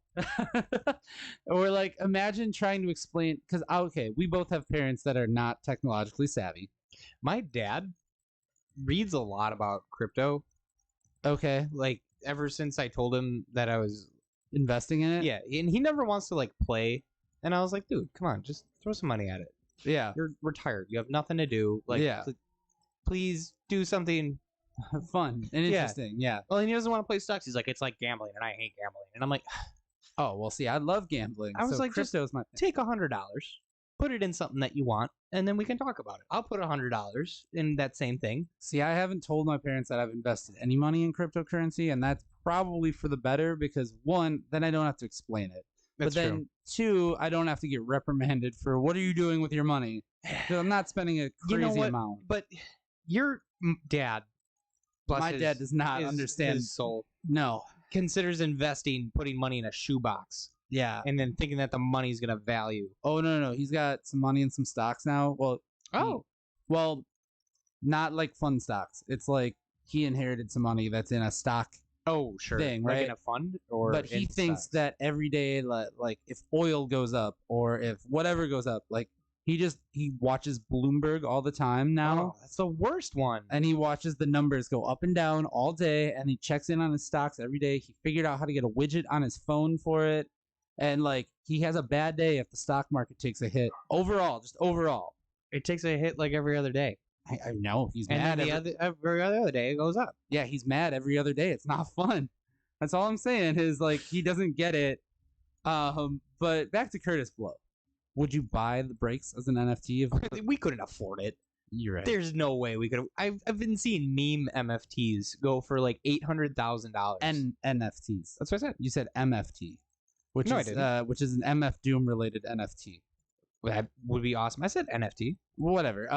S6: Or imagine trying to explain, because we both have parents that are not technologically savvy.
S5: My dad reads a lot about crypto.
S6: Okay.
S5: Ever since I told him that I was
S6: investing in it.
S5: Yeah, and he never wants to play. And I was like, dude, come on, just throw some money at it.
S6: Yeah.
S5: You're retired. You have nothing to do. Please do something
S6: fun and interesting. Yeah.
S5: Well, and he doesn't want to play stocks. He's like, it's like gambling, and I hate gambling. And I'm like,
S6: oh, well, see, I love gambling.
S5: I was like,
S6: crypto's my
S5: thing. Take $100, put it in something that you want, and then we can talk about it. I'll put $100 in that same thing.
S6: See, I haven't told my parents that I've invested any money in cryptocurrency, and that's probably for the better because, one, then I don't have to explain it.
S5: That's
S6: but then,
S5: true.
S6: Two, I don't have to get reprimanded for what are you doing with your money? Because I'm not spending a crazy amount.
S5: But your dad,
S6: my dad does not understand.
S5: His soul.
S6: No.
S5: Considers investing, putting money in a shoebox.
S6: Yeah.
S5: And then thinking that the money's going to value.
S6: Oh, no. He's got some money in some stocks now. Well, not fun stocks. It's he inherited some money that's in a stock thing, right?
S5: In a fund?
S6: But he thinks that every day, if oil goes up or if whatever goes up, he watches Bloomberg all the time now.
S5: Oh, that's the worst one.
S6: And he watches the numbers go up and down all day, and he checks in on his stocks every day. He figured out how to get a widget on his phone for it. And he has a bad day if the stock market takes a hit. Overall.
S5: It takes a hit every other day.
S6: I know. He's
S5: mad.
S6: And
S5: every other day it goes up.
S6: Yeah, he's mad every other day. It's not fun. That's all I'm saying is he doesn't get it. But back to Curtis Blow. Would you buy the breaks as an NFT?
S5: We couldn't afford it.
S6: You're right.
S5: There's no way we could. I've been seeing meme MFTs go for $800,000.
S6: And NFTs.
S5: That's what I said.
S6: You said MFT, which is an MF Doom related NFT.
S5: That would be awesome. I said NFT.
S6: Whatever.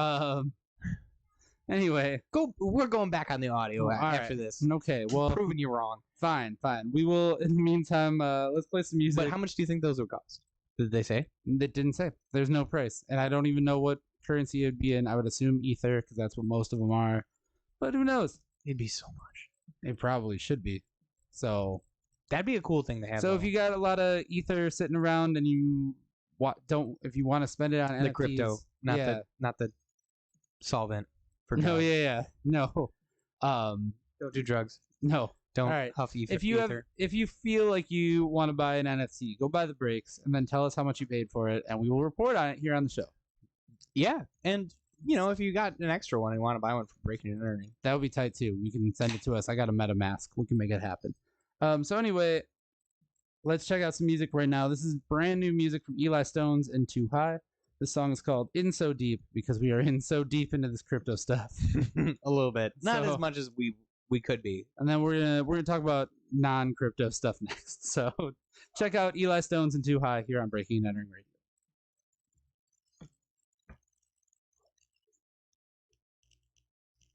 S6: Anyway,
S5: We're going back on the audio
S6: all
S5: after
S6: right.
S5: this.
S6: Okay, well,
S5: Proving you wrong.
S6: fine. We will. In the meantime, let's play some music.
S5: But how much do you think those would cost? Did they say?
S6: It didn't say. There's no price, and I don't even know what currency it'd be in. I would assume Ether because that's what most of them are, but who knows?
S5: It'd be so much.
S6: It probably should be. So
S5: That'd be a cool thing to have.
S6: if you got a lot of Ether sitting around and you if you want to spend it on
S5: the
S6: NFTs,
S5: crypto, not the solvent for drugs.
S6: No, no,
S5: Don't do drugs.
S6: no.
S5: Don't
S6: All right.
S5: huff ether.
S6: If you feel like you want to buy an NFT, go buy the breaks and then tell us how much you paid for it, and we will report on it here on the show.
S5: Yeah, and if you got an extra one and want to buy one for breaking and entering,
S6: That would be tight too. You can send it to us. I got a MetaMask. We can make it happen. So anyway, let's check out some music right now. This is brand new music from Eli Stones and Too High. This song is called "In So Deep" because we are in so deep into this crypto stuff.
S5: a little bit, not
S6: So-
S5: as much as we could be.
S6: And then we're gonna talk about non-crypto stuff next. So check out Eli Stones and Too High here on Breaking and Entering Radio.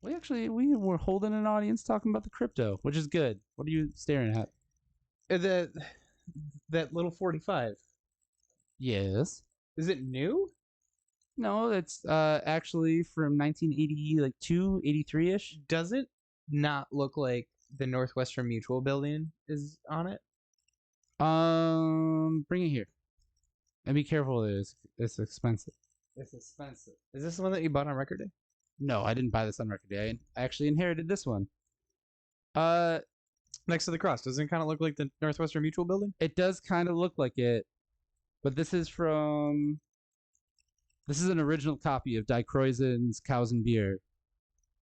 S6: We were holding an audience talking about the crypto, which is good. What are you staring at?
S5: That little 45.
S6: Yes.
S5: Is it new?
S6: No, it's actually from 1980, like 83-ish.
S5: Does it not look like the Northwestern Mutual building is on it?
S6: Bring it here. And be careful, it's expensive.
S5: It's expensive. Is this the one that you bought on record day?
S6: No, I didn't buy this on record day. I actually inherited this one.
S5: Next to the cross. Doesn't it kind of look like the Northwestern Mutual building?
S6: It does kind of look like it, but this is an original copy of Die Kreuzen's Cows and Beer.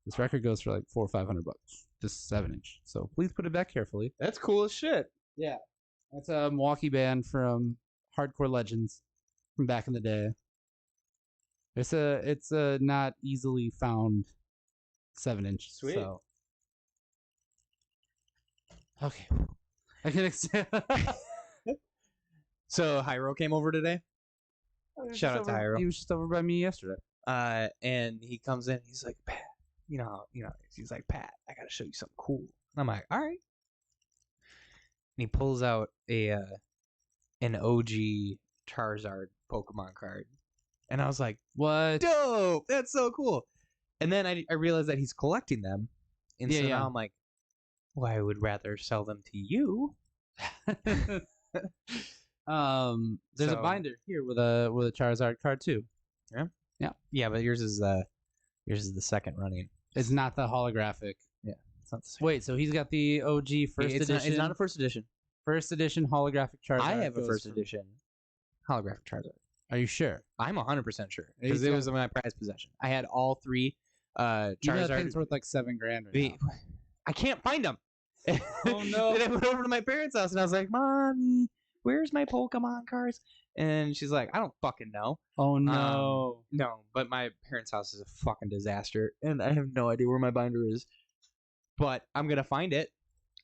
S6: This record goes for like $400 or $500. This 7-inch. So please put it back carefully.
S5: That's cool as shit.
S6: Yeah. That's a Milwaukee band from Hardcore Legends from back in the day. It's a not easily found 7-inch.
S5: Sweet.
S6: So. Okay. I can accept.
S5: So Hyro came over today. Shout out to Hyro.
S6: He was just over by me yesterday.
S5: And he comes in. He's like, Pat, he's like, Pat, I gotta show you something cool. And I'm like, all right. And he pulls out an OG Charizard Pokemon card, and I was like,
S6: What?
S5: dope! That's so cool. And then I realized that he's collecting them, and so now I'm like, well, I would rather sell them to you.
S6: There's a binder here with a Charizard card too.
S5: Yeah, but yours is the second running.
S6: It's not the holographic.
S5: Yeah, it's not the second.
S6: Wait, so he's got the OG first edition.
S5: It's not a first edition.
S6: First edition holographic Charizard.
S5: I have a
S6: goes
S5: first
S6: for-
S5: edition holographic Charizard.
S6: Are you sure?
S5: I'm 100% sure
S6: Are you
S5: because it was
S6: sure?
S5: my prized possession. I had all three
S6: That
S5: Charizard.
S6: thing's worth like $7,000 right
S5: The-
S6: now.
S5: I can't find them.
S6: Oh, no.
S5: Then I went over to my parents' house and I was like, "Mommy, where's my Pokemon cards?" And she's like, "I don't fucking know."
S6: Oh no.
S5: No, but my parents' house is a fucking disaster, and I have no idea where my binder is. But I'm gonna find it.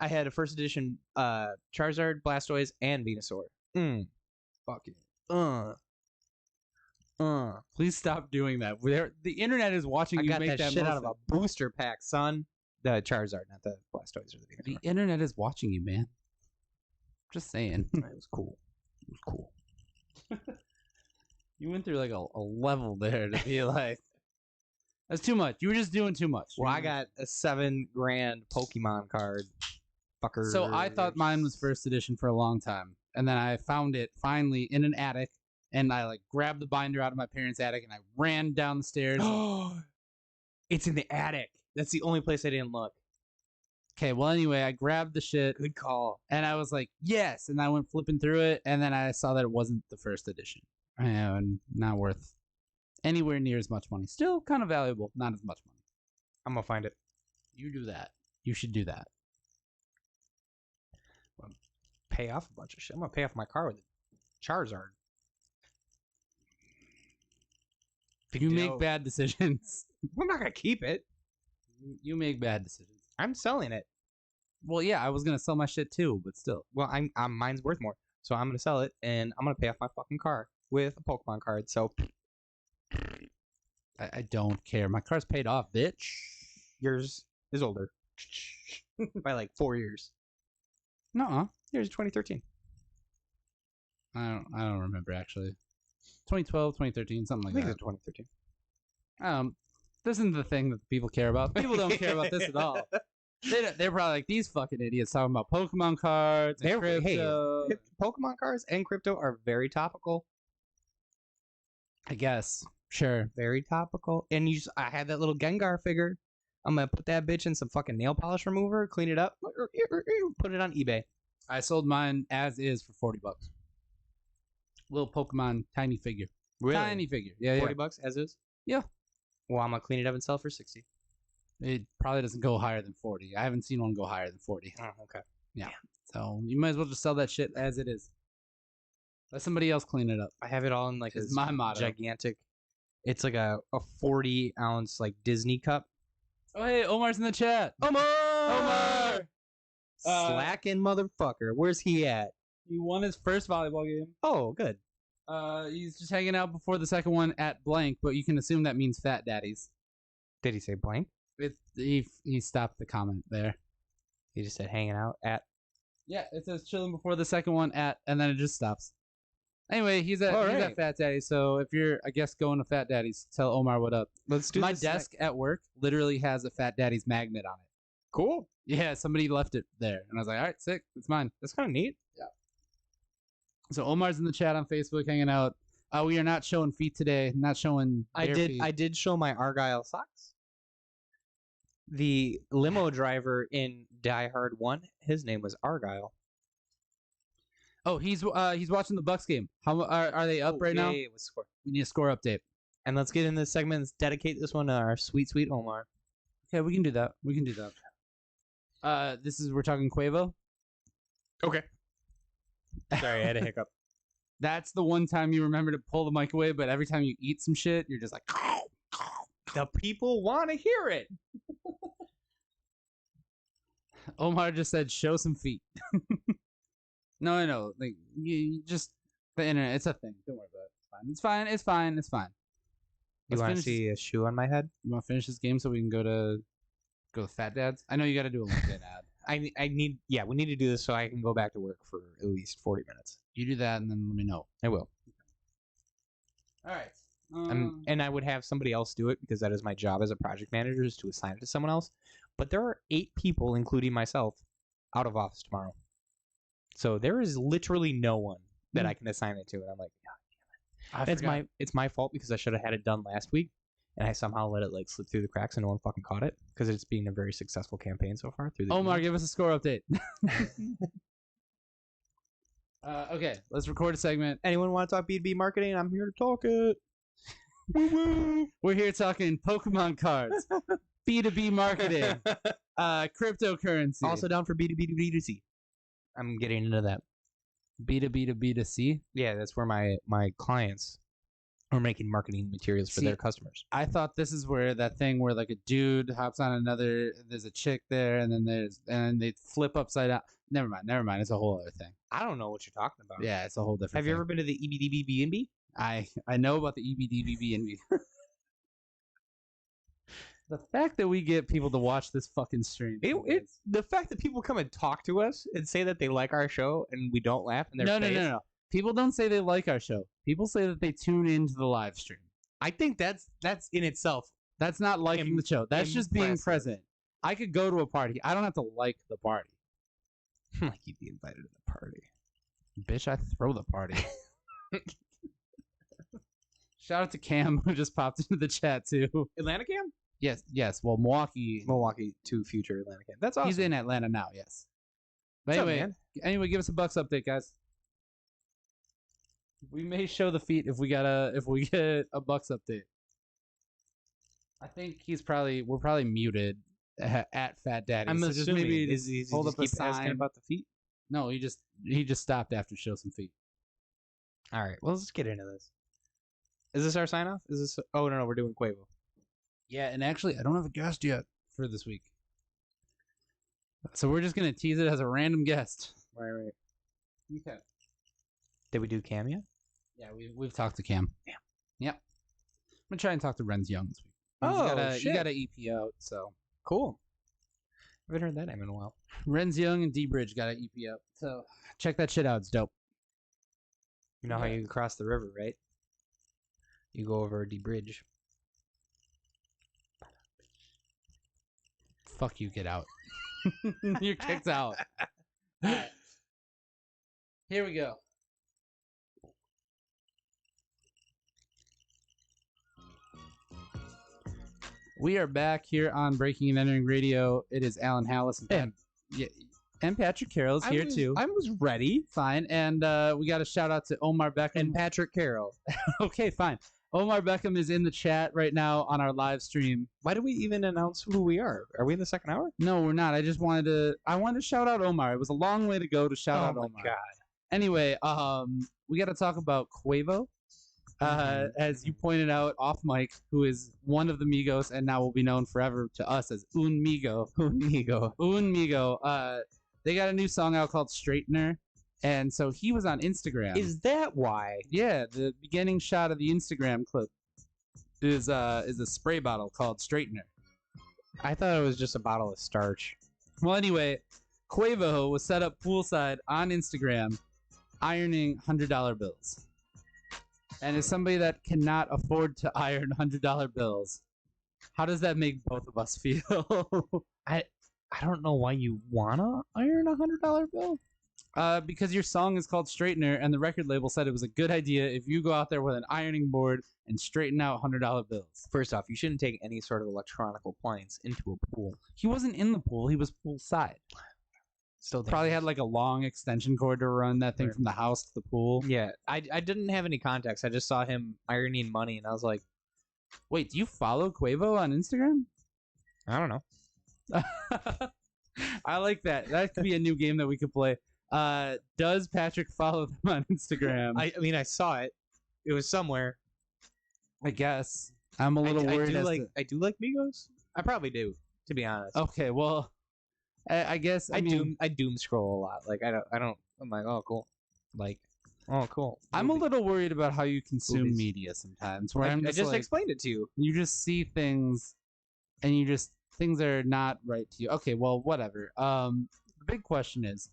S5: I had a first edition Charizard, Blastoise, and Venusaur.
S6: Fuck it. Please stop doing that. The internet is watching
S5: I
S6: you
S5: got
S6: make
S5: that shit out of a booster pack, son. The Charizard, not the Blastoise or the
S6: The
S5: Venusaur.
S6: internet is watching you, man. Just saying.
S5: It was cool. It was cool.
S6: You went through like a level there to be like, that's too much. You were just doing too much.
S5: Well, I got a $7,000 Pokemon card. Fucker.
S6: So I thought mine was first edition for a long time, and then I found it finally in an attic, and I like grabbed the binder out of my parents' attic, and I ran down the stairs.
S5: It's in the attic. That's the only place I didn't look.
S6: Okay, well anyway, I grabbed the shit,
S5: Good call.
S6: and I was like, yes, and I went flipping through it, and then I saw that it wasn't the first edition, and not worth anywhere near as much money. Still kind of valuable, not as much money.
S5: I'm gonna find it.
S6: You do that. You should do that.
S5: Pay off a bunch of shit. I'm gonna pay off my car with a Charizard. Big
S6: You
S5: dough.
S6: make bad decisions.
S5: I'm not gonna keep it.
S6: You make bad decisions.
S5: I'm selling it.
S6: Well, yeah, I was gonna sell my shit too, but still.
S5: Well, I'm mine's worth more, so I'm gonna sell it, and I'm gonna pay off my fucking car with a Pokemon card. So
S6: I don't care. My car's paid off, bitch.
S5: Yours is older by like 4 years.
S6: No,
S5: Yours is 2013.
S6: I don't remember actually. 2012, 2013, something
S5: I
S6: like
S5: think
S6: that.
S5: it's 2013.
S6: This isn't the thing that people care about. People don't care about this at all. They're probably like, these fucking idiots talking about Pokemon cards and crypto.
S5: Hey, Pokemon cards and crypto are very topical.
S6: I guess. Sure.
S5: Very topical. And I had that little Gengar figure. I'm gonna put that bitch in some fucking nail polish remover, clean it up, put it on eBay.
S6: I sold mine as is for $40. Little Pokemon tiny figure.
S5: Really?
S6: Tiny figure. Yeah, yeah.
S5: $40 as is?
S6: Yeah.
S5: Well, I'm gonna clean it up and sell it for 60.
S6: It probably doesn't go higher than 40. I haven't seen one go higher than 40.
S5: Oh, okay.
S6: Yeah. So you might as well just sell that shit as it is. Let somebody else clean it up.
S5: I have it all in like
S6: It's
S5: a
S6: my motto.
S5: gigantic. It's like a 40-ounce like Disney cup.
S6: Oh, hey, Omar's in the chat. Omar!
S5: Slacking motherfucker. Where's he at?
S6: He won his first volleyball game.
S5: Oh, good.
S6: He's just hanging out before the second one at blank, but you can assume that means Fat Daddies.
S5: Did he say blank?
S6: He stopped the comment there.
S5: He just said hanging out at.
S6: Yeah, it says chilling before the second one at, and then it just stops. Anyway, he's at Fat Daddy. So if you're, I guess, going to Fat Daddy's, tell Omar what up.
S5: Let's do
S6: My
S5: this
S6: desk at work literally has a Fat Daddy's magnet on it.
S5: Cool.
S6: Yeah, somebody left it there, and I was like, all right, sick, it's mine.
S5: That's kind of neat.
S6: Yeah. So Omar's in the chat on Facebook hanging out. We are not showing feet today. Not showing. Bare feet.
S5: I did show my Argyle socks. The limo driver in Die Hard 1, his name was Argyle.
S6: Oh, he's watching the Bucks game. How are they up right now?
S5: Yeah, what's the score?
S6: We need a score update.
S5: And let's get in this segment. Let's dedicate this one to our sweet, sweet Omar.
S6: Okay, we can do that. We can do that. We're talking Quavo.
S5: Okay. Sorry, I had a hiccup.
S6: That's the one time you remember to pull the mic away, but every time you eat some shit, you're just like,
S5: The people want to hear it.
S6: Omar just said, show some feet. No. Like, you just, the internet, it's a thing. Don't worry about it. It's fine. It's fine. It's fine.
S5: You want to see a shoe on my head?
S6: You want to finish this game so we can go to Fat Dad's? I know you got to do a LinkedIn ad.
S5: I need, yeah, we need to do this so I can go back to work for at least 40 minutes.
S6: You do that and then let me know.
S5: I will.
S6: All right.
S5: And I would have somebody else do it because that is my job as a project manager, is to assign it to someone else. But there are 8 people, including myself, out of office tomorrow. So there is literally no one that I can assign it to. And I'm like, God damn it. It's my fault because I should have had it done last week. And I somehow let it like slip through the cracks and no one fucking caught it because it's been a very successful campaign so far.
S6: Omar, give us a score update. Okay, let's record a segment.
S5: Anyone want to talk B2B marketing? I'm here to talk it.
S6: We're here talking Pokemon cards, B2B marketing, cryptocurrency.
S5: Also down for B2B to B2C. I'm getting into that.
S6: B2B to B2C?
S5: Yeah, that's where my clients are making marketing materials for their customers.
S6: I thought this is where that thing where like a dude hops on another, there's a chick there, and then they flip upside down. Never mind. It's a whole other thing.
S5: I don't know what you're talking about.
S6: Yeah, it's a whole different
S5: Have you ever been to the EBDBB&B?
S6: I know about the EBDBB&B. The fact that we get people to watch this fucking stream.
S5: It's the fact that people come and talk to us and say that they like our show and we don't laugh in their face.
S6: No. People don't say they like our show. People say that they tune into the live stream.
S5: I think that's in itself.
S6: That's not liking the show. That's just being present. I could go to a party. I don't have to like the party.
S5: Like you'd be invited to the party.
S6: Bitch, I throw the party. Shout out to Cam who just popped into the chat too.
S5: Atlanta Cam?
S6: Yes. Well, Milwaukee
S5: to future Atlanta Cam. That's awesome.
S6: He's in Atlanta now. Yes. But anyway, give us a Bucks update, guys. We may show the feet if we get a Bucks update. I think we're probably muted at Fat Daddy.
S5: I'm assuming.
S6: Just maybe
S5: is he
S6: hold
S5: just
S6: up a
S5: keep asking
S6: sign
S5: about the feet?
S6: No, he just stopped after show some feet.
S5: All right, well, let's get into this. Is this our sign off? Is this? Oh no, we're doing Quavo.
S6: Yeah, and actually, I don't have a guest yet for this week, so we're just gonna tease it as a random guest.
S5: Right.
S6: Okay.
S5: Did we do Cam yet?
S6: Yeah, we've talked to Cam.
S5: Yeah.
S6: Yep. gonna try and talk to Renz Young this week. He got an EP out, so
S5: Cool. Haven't heard that name in a while.
S6: Renz Young and D Bridge got an EP out. So check that shit out. It's dope.
S5: You know how you cross the river, right? You go over D Bridge.
S6: Fuck you, get out. You're kicked out. All right. Here we go. We are back here on Breaking and Entering Radio. It is Alan Hallis and Patrick Carroll's here too.
S5: I was ready.
S6: Fine. And we got a shout out to Omar Beckham.
S5: And Patrick Carroll.
S6: Okay, fine. Omar Beckham is in the chat right now on our live stream.
S5: Why do we even announce who we are? Are we in the second hour?
S6: No, we're not. I wanted to shout out Omar. It was a long way to go to shout out Omar.
S5: Oh my god.
S6: Anyway, we got to talk about Quavo. As you pointed out off mic, who is one of the Migos and now will be known forever to us as Un Migo.
S5: Un Migo.
S6: They got a new song out called Straightener, and so he was on Instagram.
S5: Is that why?
S6: Yeah, the beginning shot of the Instagram clip is a spray bottle called Straightener.
S5: I thought it was just a bottle of starch.
S6: Well, anyway, Quavo was set up poolside on Instagram, ironing $100 bills. And as somebody that cannot afford to iron $100 bills, how does that make both of us feel?
S5: I don't know why you wanna iron $100 bill.
S6: Because your song is called Straightener, and the record label said it was a good idea if you go out there with an ironing board and straighten out $100 bills.
S5: First off, you shouldn't take any sort of electronic appliance into a pool.
S6: He wasn't in the pool; he was poolside.
S5: Still
S6: probably had like a long extension cord to run that thing from the house to the pool.
S5: Yeah, I didn't have any context. I just saw him ironing money, and I was like,
S6: "Wait, do you follow Quavo on Instagram?"
S5: I don't know.
S6: I like that. That could be a new game that we could play. Does Patrick follow them on Instagram?
S5: I mean, I saw it. It was somewhere.
S6: I guess. I'm a little worried.
S5: I do like Migos. I probably do, to be honest.
S6: Okay, well, I guess
S5: I doom scroll a lot. Like I don't. I'm like, oh cool. Like, oh cool.
S6: I'm a little worried about how you consume media sometimes. Where I
S5: just explained it to you.
S6: You just see things, and things are not right to you. Okay, well, whatever. The big question is,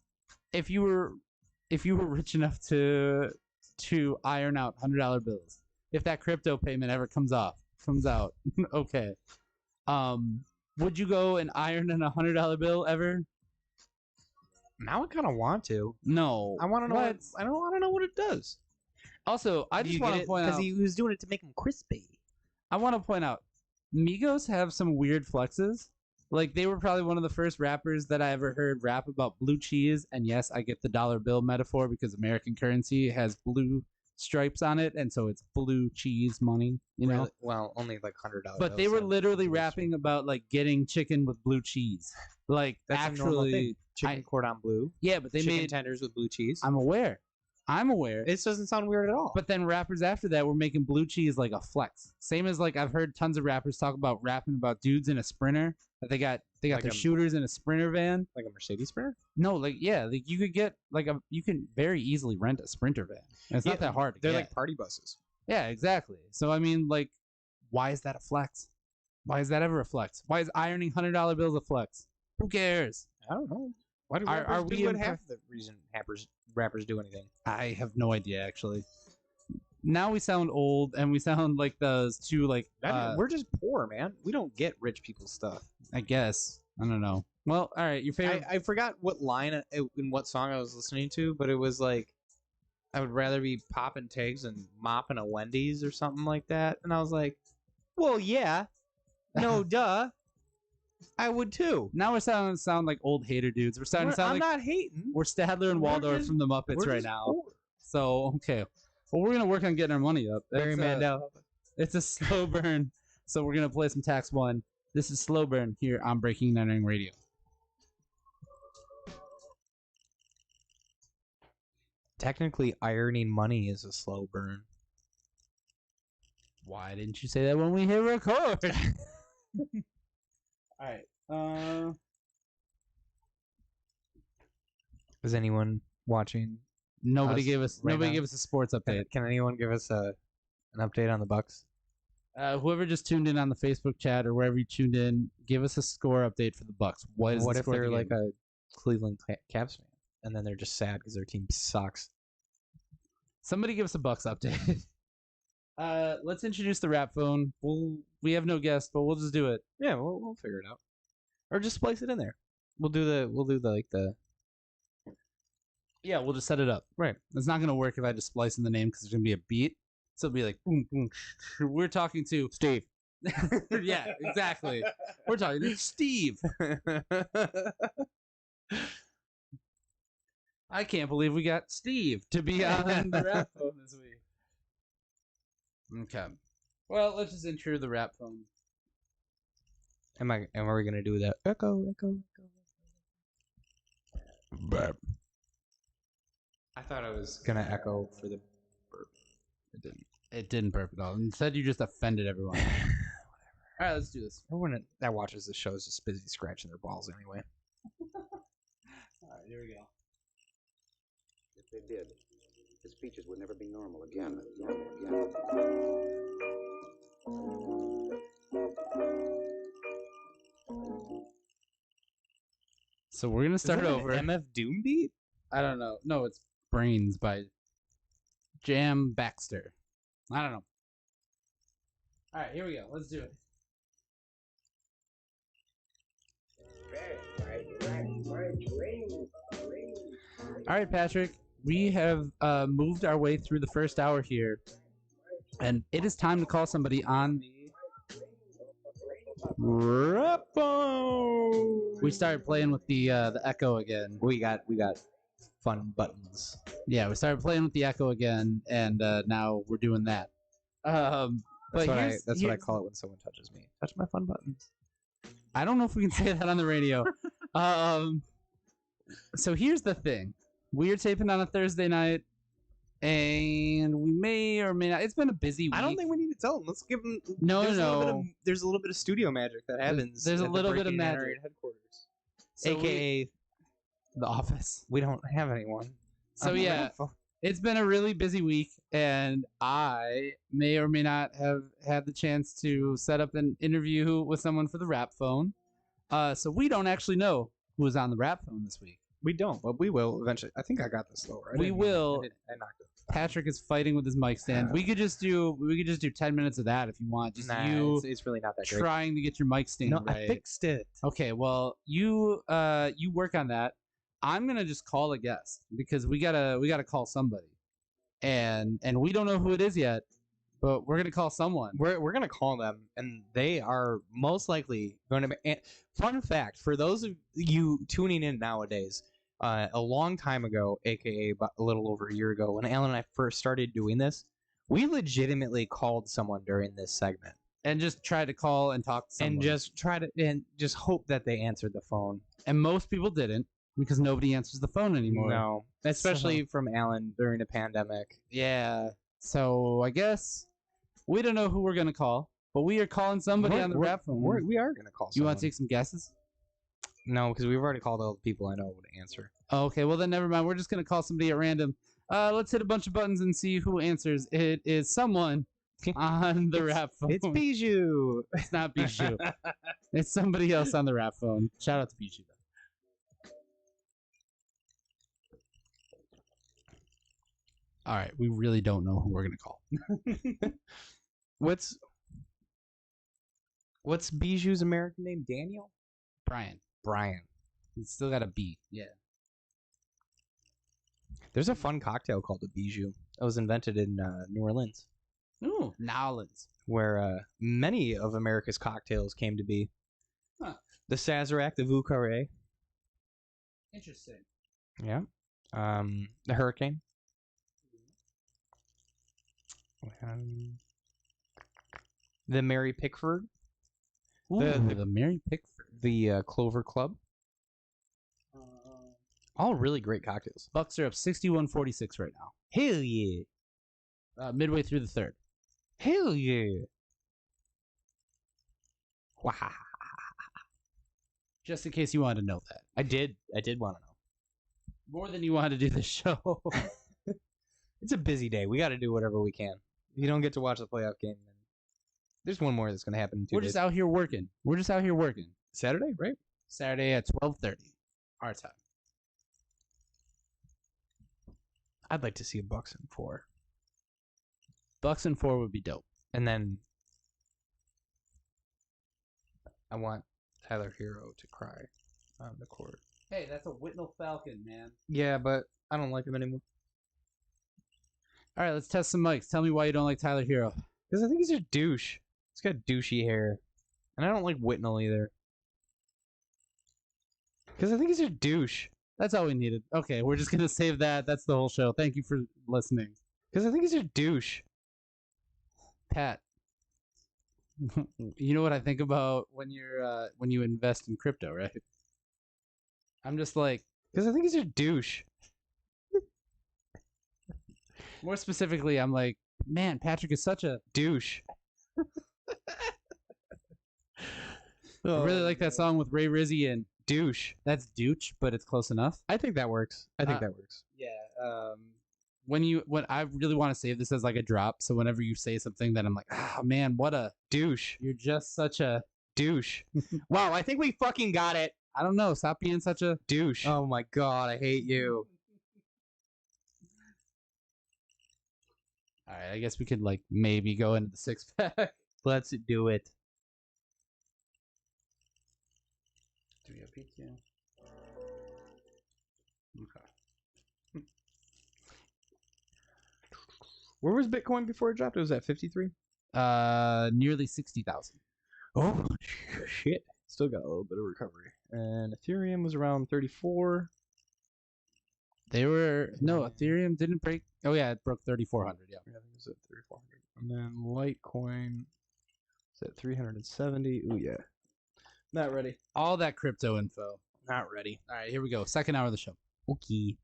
S6: if you were rich enough to iron out $100 bills, if that crypto payment ever comes out, okay, would you go and iron in $100 bill ever?
S5: Now I kind of want to.
S6: No,
S5: I want to know. I don't want to know what it does.
S6: Also, I just want to point out
S5: because he was doing it to make him crispy.
S6: I want to point out, Migos have some weird flexes. Like, they were probably one of the first rappers that I ever heard rap about blue cheese. And yes, I get the dollar bill metaphor because American currency has blue stripes on it, and so it's blue cheese money, you know?
S5: Really? Well, only like $100.
S6: But they were literally rapping about, like, getting chicken with blue cheese. Like,
S5: that's
S6: actually...
S5: Chicken cordon bleu.
S6: Yeah, but they
S5: chicken
S6: made...
S5: tenders with blue cheese.
S6: I'm aware. This
S5: doesn't sound weird at all.
S6: But then rappers after that were making blue cheese like a flex. Same as, like, I've heard tons of rappers talk about rapping about dudes in a Sprinter. That they got like their shooters in a Sprinter van.
S5: Like a Mercedes Sprinter?
S6: No, like, yeah, like you could get you can very easily rent a Sprinter van. And it's not that hard to
S5: They're
S6: get.
S5: like party buses.
S6: Yeah, exactly. So I mean, like, why is that a flex? Why is that ever a flex? Why is ironing $100 bills a flex? Who cares?
S5: I don't know. Why do
S6: are we
S5: do half the reason rappers do anything?
S6: I have no idea, actually. Now we sound old, and we sound like those two, like...
S5: we're just poor, man. We don't get rich people's stuff.
S6: I guess. I don't know. Well, all right, your favorite...
S5: I forgot what line in what song I was listening to, but it was like, I would rather be popping tags than mopping a Wendy's or something like that. And I was like, well, yeah. No, duh. I would too.
S6: Now we're starting to sound like old hater dudes. We're starting to sound
S5: I'm not hating.
S6: We're Stadler and Waldorf from the Muppets right now.
S5: Poor.
S6: So, okay. Well, we're going to work on getting our money up.
S5: Barry Mandel.
S6: It's a slow burn. So we're going to play some Tax One. This is Slow Burn here on Breaking and Entering Radio.
S5: Technically, ironing money is a slow burn.
S6: Why didn't you say that when we hit record? All right.
S5: Is anyone watching?
S6: Nobody gave us a sports update.
S5: Can anyone give us an update on the Bucks?
S6: Whoever just tuned in on the Facebook chat or wherever you tuned in, give us a score update for the Bucks. What
S5: What
S6: the
S5: if
S6: score of
S5: they're
S6: the
S5: like
S6: game?
S5: a Cleveland Cavs fan, and then they're just sad because their team sucks?
S6: Somebody give us a Bucks update. Let's introduce the rap phone. We have no guest, but we'll just do it.
S5: Yeah, we'll figure it out, or just splice it in there. We'll do the
S6: Yeah, we'll just set it up.
S5: right.
S6: It's not gonna work if I just splice in the name because there's gonna be a beat. So it'll be like boom boom. We're talking to
S5: Steve.
S6: yeah, exactly. We're talking to Steve. I can't believe we got Steve to be on the rap phone this week. Okay. Well, let's just intro the rap phone.
S5: Am we gonna do that? Echo. Burp. I thought I was gonna echo for the burp. It didn't.
S6: It didn't burp at all. Instead, you just offended everyone. All right, let's do this.
S5: Everyone that watches the show is just busy scratching their balls anyway.
S6: All right, here we go.
S7: If they did, his features would never be normal again.
S6: So we're gonna start
S5: Is that an
S6: over.
S5: MF Doom beat?
S6: I don't know. No, it's Brains by Jam Baxter. I don't know. All right, here we go. Let's do it. All right, Patrick. We have moved our way through the first hour here, and it is time to call somebody on the. We started playing with the echo again.
S5: We got fun buttons.
S6: Yeah, we started playing with the echo again, and now we're doing that. But
S5: That's what I call it when someone touches me. Touch my fun buttons.
S6: I don't know if we can say that on the radio. So here's the thing: we are taping on a Thursday night, and we may or may not. It's been a busy week.
S5: I don't think we need to tell them. Let's give them.
S6: No.
S5: There's a little bit of studio magic that happens.
S6: There's a
S5: at the
S6: little bit of
S5: Breaking and
S6: magic.
S5: Narrate headquarters,
S6: So
S5: aka
S6: the office.
S5: we don't have anyone.
S6: So yeah, it's been a really busy week, and I may or may not have had the chance to set up an interview with someone for the rap phone. So we don't actually know who was on the rap phone this week.
S5: We don't, but we will eventually. I think I got this though, right?
S6: We will.
S5: I knocked it.
S6: Patrick is fighting with his mic stand. We could just do 10 minutes of that if you want. Just
S5: Nah,
S6: you
S5: it's really not that great.
S6: trying to get your mic stand
S5: No,
S6: right.
S5: I fixed it.
S6: Okay, well, you work on that. I'm gonna just call a guest because we gotta call somebody, and we don't know who it is yet, but we're gonna call someone.
S5: We're gonna call them, and they are most likely going to be. And fun fact for those of you tuning in nowadays, a long time ago, aka about a little over a year ago, when Alan and I first started doing this, we legitimately called someone during this segment
S6: And just try to call and talk to someone.
S5: and just hope that they answered the phone.
S6: And most people didn't because nobody answers the phone anymore.
S5: No, especially from Alan during a pandemic.
S6: Yeah. So I guess we don't know who we're gonna call, but we are calling somebody on the rap phone.
S5: We are gonna call.
S6: You
S5: Someone.
S6: want to take some guesses?
S5: No, because we've already called all the people I know to answer.
S6: Oh, okay, well then never mind. We're just gonna call somebody at random. Let's hit a bunch of buttons and see who answers. It is someone on the rap phone.
S5: It's Bijou.
S6: It's not Bijou. It's somebody else on the rap phone. Shout out to Bijou. All right, we really don't know who we're gonna call.
S5: What's Bijou's American name? Daniel?
S6: Brian.
S5: Brian.
S6: He's still got a B. Yeah.
S5: There's a fun cocktail called a Bijou. It was invented in New Orleans,
S6: Ooh, Nowlands.
S5: where many of America's cocktails came to be.
S6: Huh.
S5: The Sazerac, the Vieux Carré.
S6: Interesting.
S5: Yeah. The Hurricane. The Mary Pickford.
S6: Ooh, the Mary Pickford.
S5: The Clover Club. All really great cocktails.
S6: Bucks are up 61-46 right now.
S5: Hell yeah.
S6: Midway through the third.
S5: Hell yeah. Wow.
S6: Just in case you wanted to know that.
S5: I did want to know.
S6: More than you wanted to do this show.
S5: It's a busy day. We got to do whatever we can. If you don't get to watch the playoff game, There's one more that's gonna happen in 2
S6: We're
S5: days.
S6: just out here working.
S5: Saturday, right?
S6: Saturday at 12:30 our time.
S5: I'd like to see a Bucks in 4,
S6: Bucks and 4 would be dope.
S5: and then I want Tyler Hero to cry on the court.
S6: Hey, that's a Whitnell Falcon, man.
S5: Yeah, but I don't like him anymore
S6: All right, let's test some mics. Tell me why you don't like Tyler Hero.
S5: because I think he's a douche. He's got douchey hair, and I don't like Whitnell either because I think he's a douche.
S6: That's all we needed. Okay, we're just gonna save that. That's the whole show. Thank you for listening,
S5: Because I think he's a douche.
S6: Pat. You know what I think about when you invest in crypto, right? I'm just like,
S5: Because I think he's a douche.
S6: more specifically, I'm like, man, Patrick is such a
S5: Douche.
S6: I really like that song with Ray Rizzy and
S5: Douche.
S6: that's douche, but it's close enough.
S5: I think that works. I think
S6: Uh,
S5: that works.
S6: Yeah. When I really want to save this as like a drop, so whenever you say something that I'm like, ah, man, what a
S5: Douche.
S6: you're just such a
S5: Douche. Wow, I think we fucking got it.
S6: I don't know, stop being such a
S5: Douche. Oh my god, I hate you.
S6: All right, I guess we could like maybe go into the 6-pack.
S5: Let's do it.
S6: Do we have PTO? Okay.
S5: Where was Bitcoin before it dropped? It was at 53?
S6: Nearly 60,000.
S5: Oh, shit. Still got a little bit of recovery. And Ethereum was around 34.
S6: Ethereum didn't break. Oh yeah, it broke 3,400. Yeah.
S5: I think it was at 3,400. And then Litecoin was at 370. Ooh, yeah. Not ready.
S6: All that crypto info.
S5: Not ready.
S6: All right, here we go. Second hour of the show.
S5: Okay.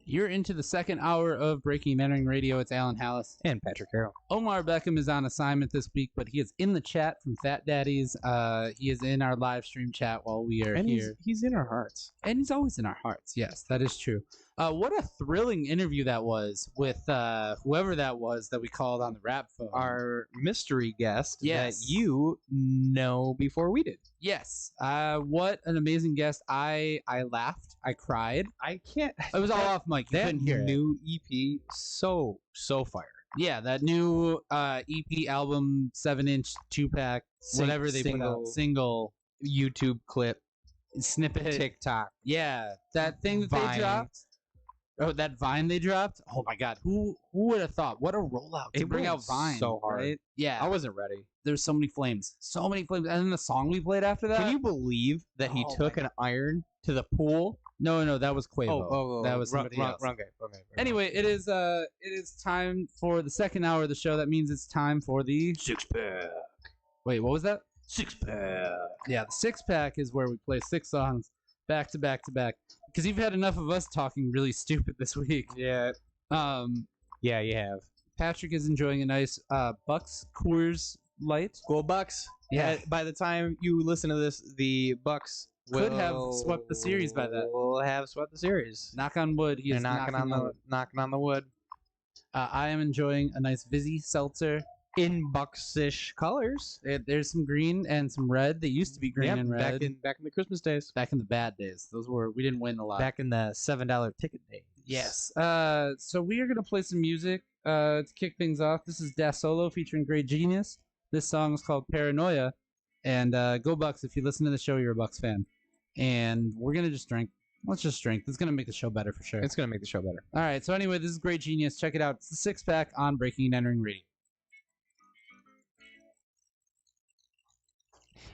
S6: You're into the second hour of Breaking and Entering Radio. It's Alan Hallis.
S5: And Patrick Harrell.
S6: Omar Beckham is on assignment this week, but he is in the chat from Fat Daddies. He is in our live stream chat while we are
S5: And
S6: here.
S5: he's in our hearts.
S6: And he's always in our hearts. Yes, that is true. What a thrilling interview that was with whoever that was that we called on the rap phone.
S5: Our mystery guest
S6: Yes.
S5: that you know before we did.
S6: Yes. What an amazing guest. I laughed. I cried.
S5: I can't.
S6: It was all off mic. You
S5: That
S6: couldn't hear it.
S5: new EP, so fire.
S6: Yeah, that new EP album, 7-inch, 2-pack, whatever they put out. Single,
S5: YouTube clip,
S6: snippet.
S5: TikTok.
S6: Yeah, that thing that
S5: Vine.
S6: they dropped. Oh, that Vine they dropped. Oh my God, who would have thought? What a rollout to
S5: It
S6: bring out
S5: was
S6: Vine.
S5: so hard.
S6: Right? Yeah,
S5: I wasn't ready.
S6: there's so many flames, and then the song we played after that.
S5: Can you believe that he
S6: Oh
S5: took
S6: my
S5: an iron to the pool?
S6: No, that was Quavo. That was somebody else.
S5: Wrong guy.
S6: Anyway, it is time for the second hour of the show. That means it's time for the
S5: 6-pack.
S6: Wait, what was that?
S5: 6-pack.
S6: Yeah, the 6-pack is where we play 6 songs back to back to back. Because you've had enough of us talking really stupid this week.
S5: Yeah. Yeah, you have.
S6: Patrick is enjoying a nice Bucks Coors Light.
S5: Go Bucks.
S6: Yeah.
S5: By the time you listen to this, the Bucks
S6: Could have swept the series by then.
S5: Will have swept the series.
S6: Knock on wood. He is
S5: They're knocking on the wood.
S6: I am enjoying a nice Vizzy seltzer.
S5: In Bucksish colors.
S6: There's some green and some red. They used to be green
S5: Yep,
S6: and red.
S5: back in the Christmas days.
S6: Back in the bad days. We didn't win a lot.
S5: Back in the $7 ticket days.
S6: Yes. So we are gonna play some music to kick things off. This is Da Solo featuring Great Genius. This song is called Paranoia. And go Bucks! If you listen to the show, you're a Bucks fan. And we're gonna just drink. Let's just drink. This is gonna make the show better for sure.
S5: It's gonna make the show better.
S6: All right. So anyway, this is Great Genius. Check it out. It's the 6-pack on Breaking and Entering Radio.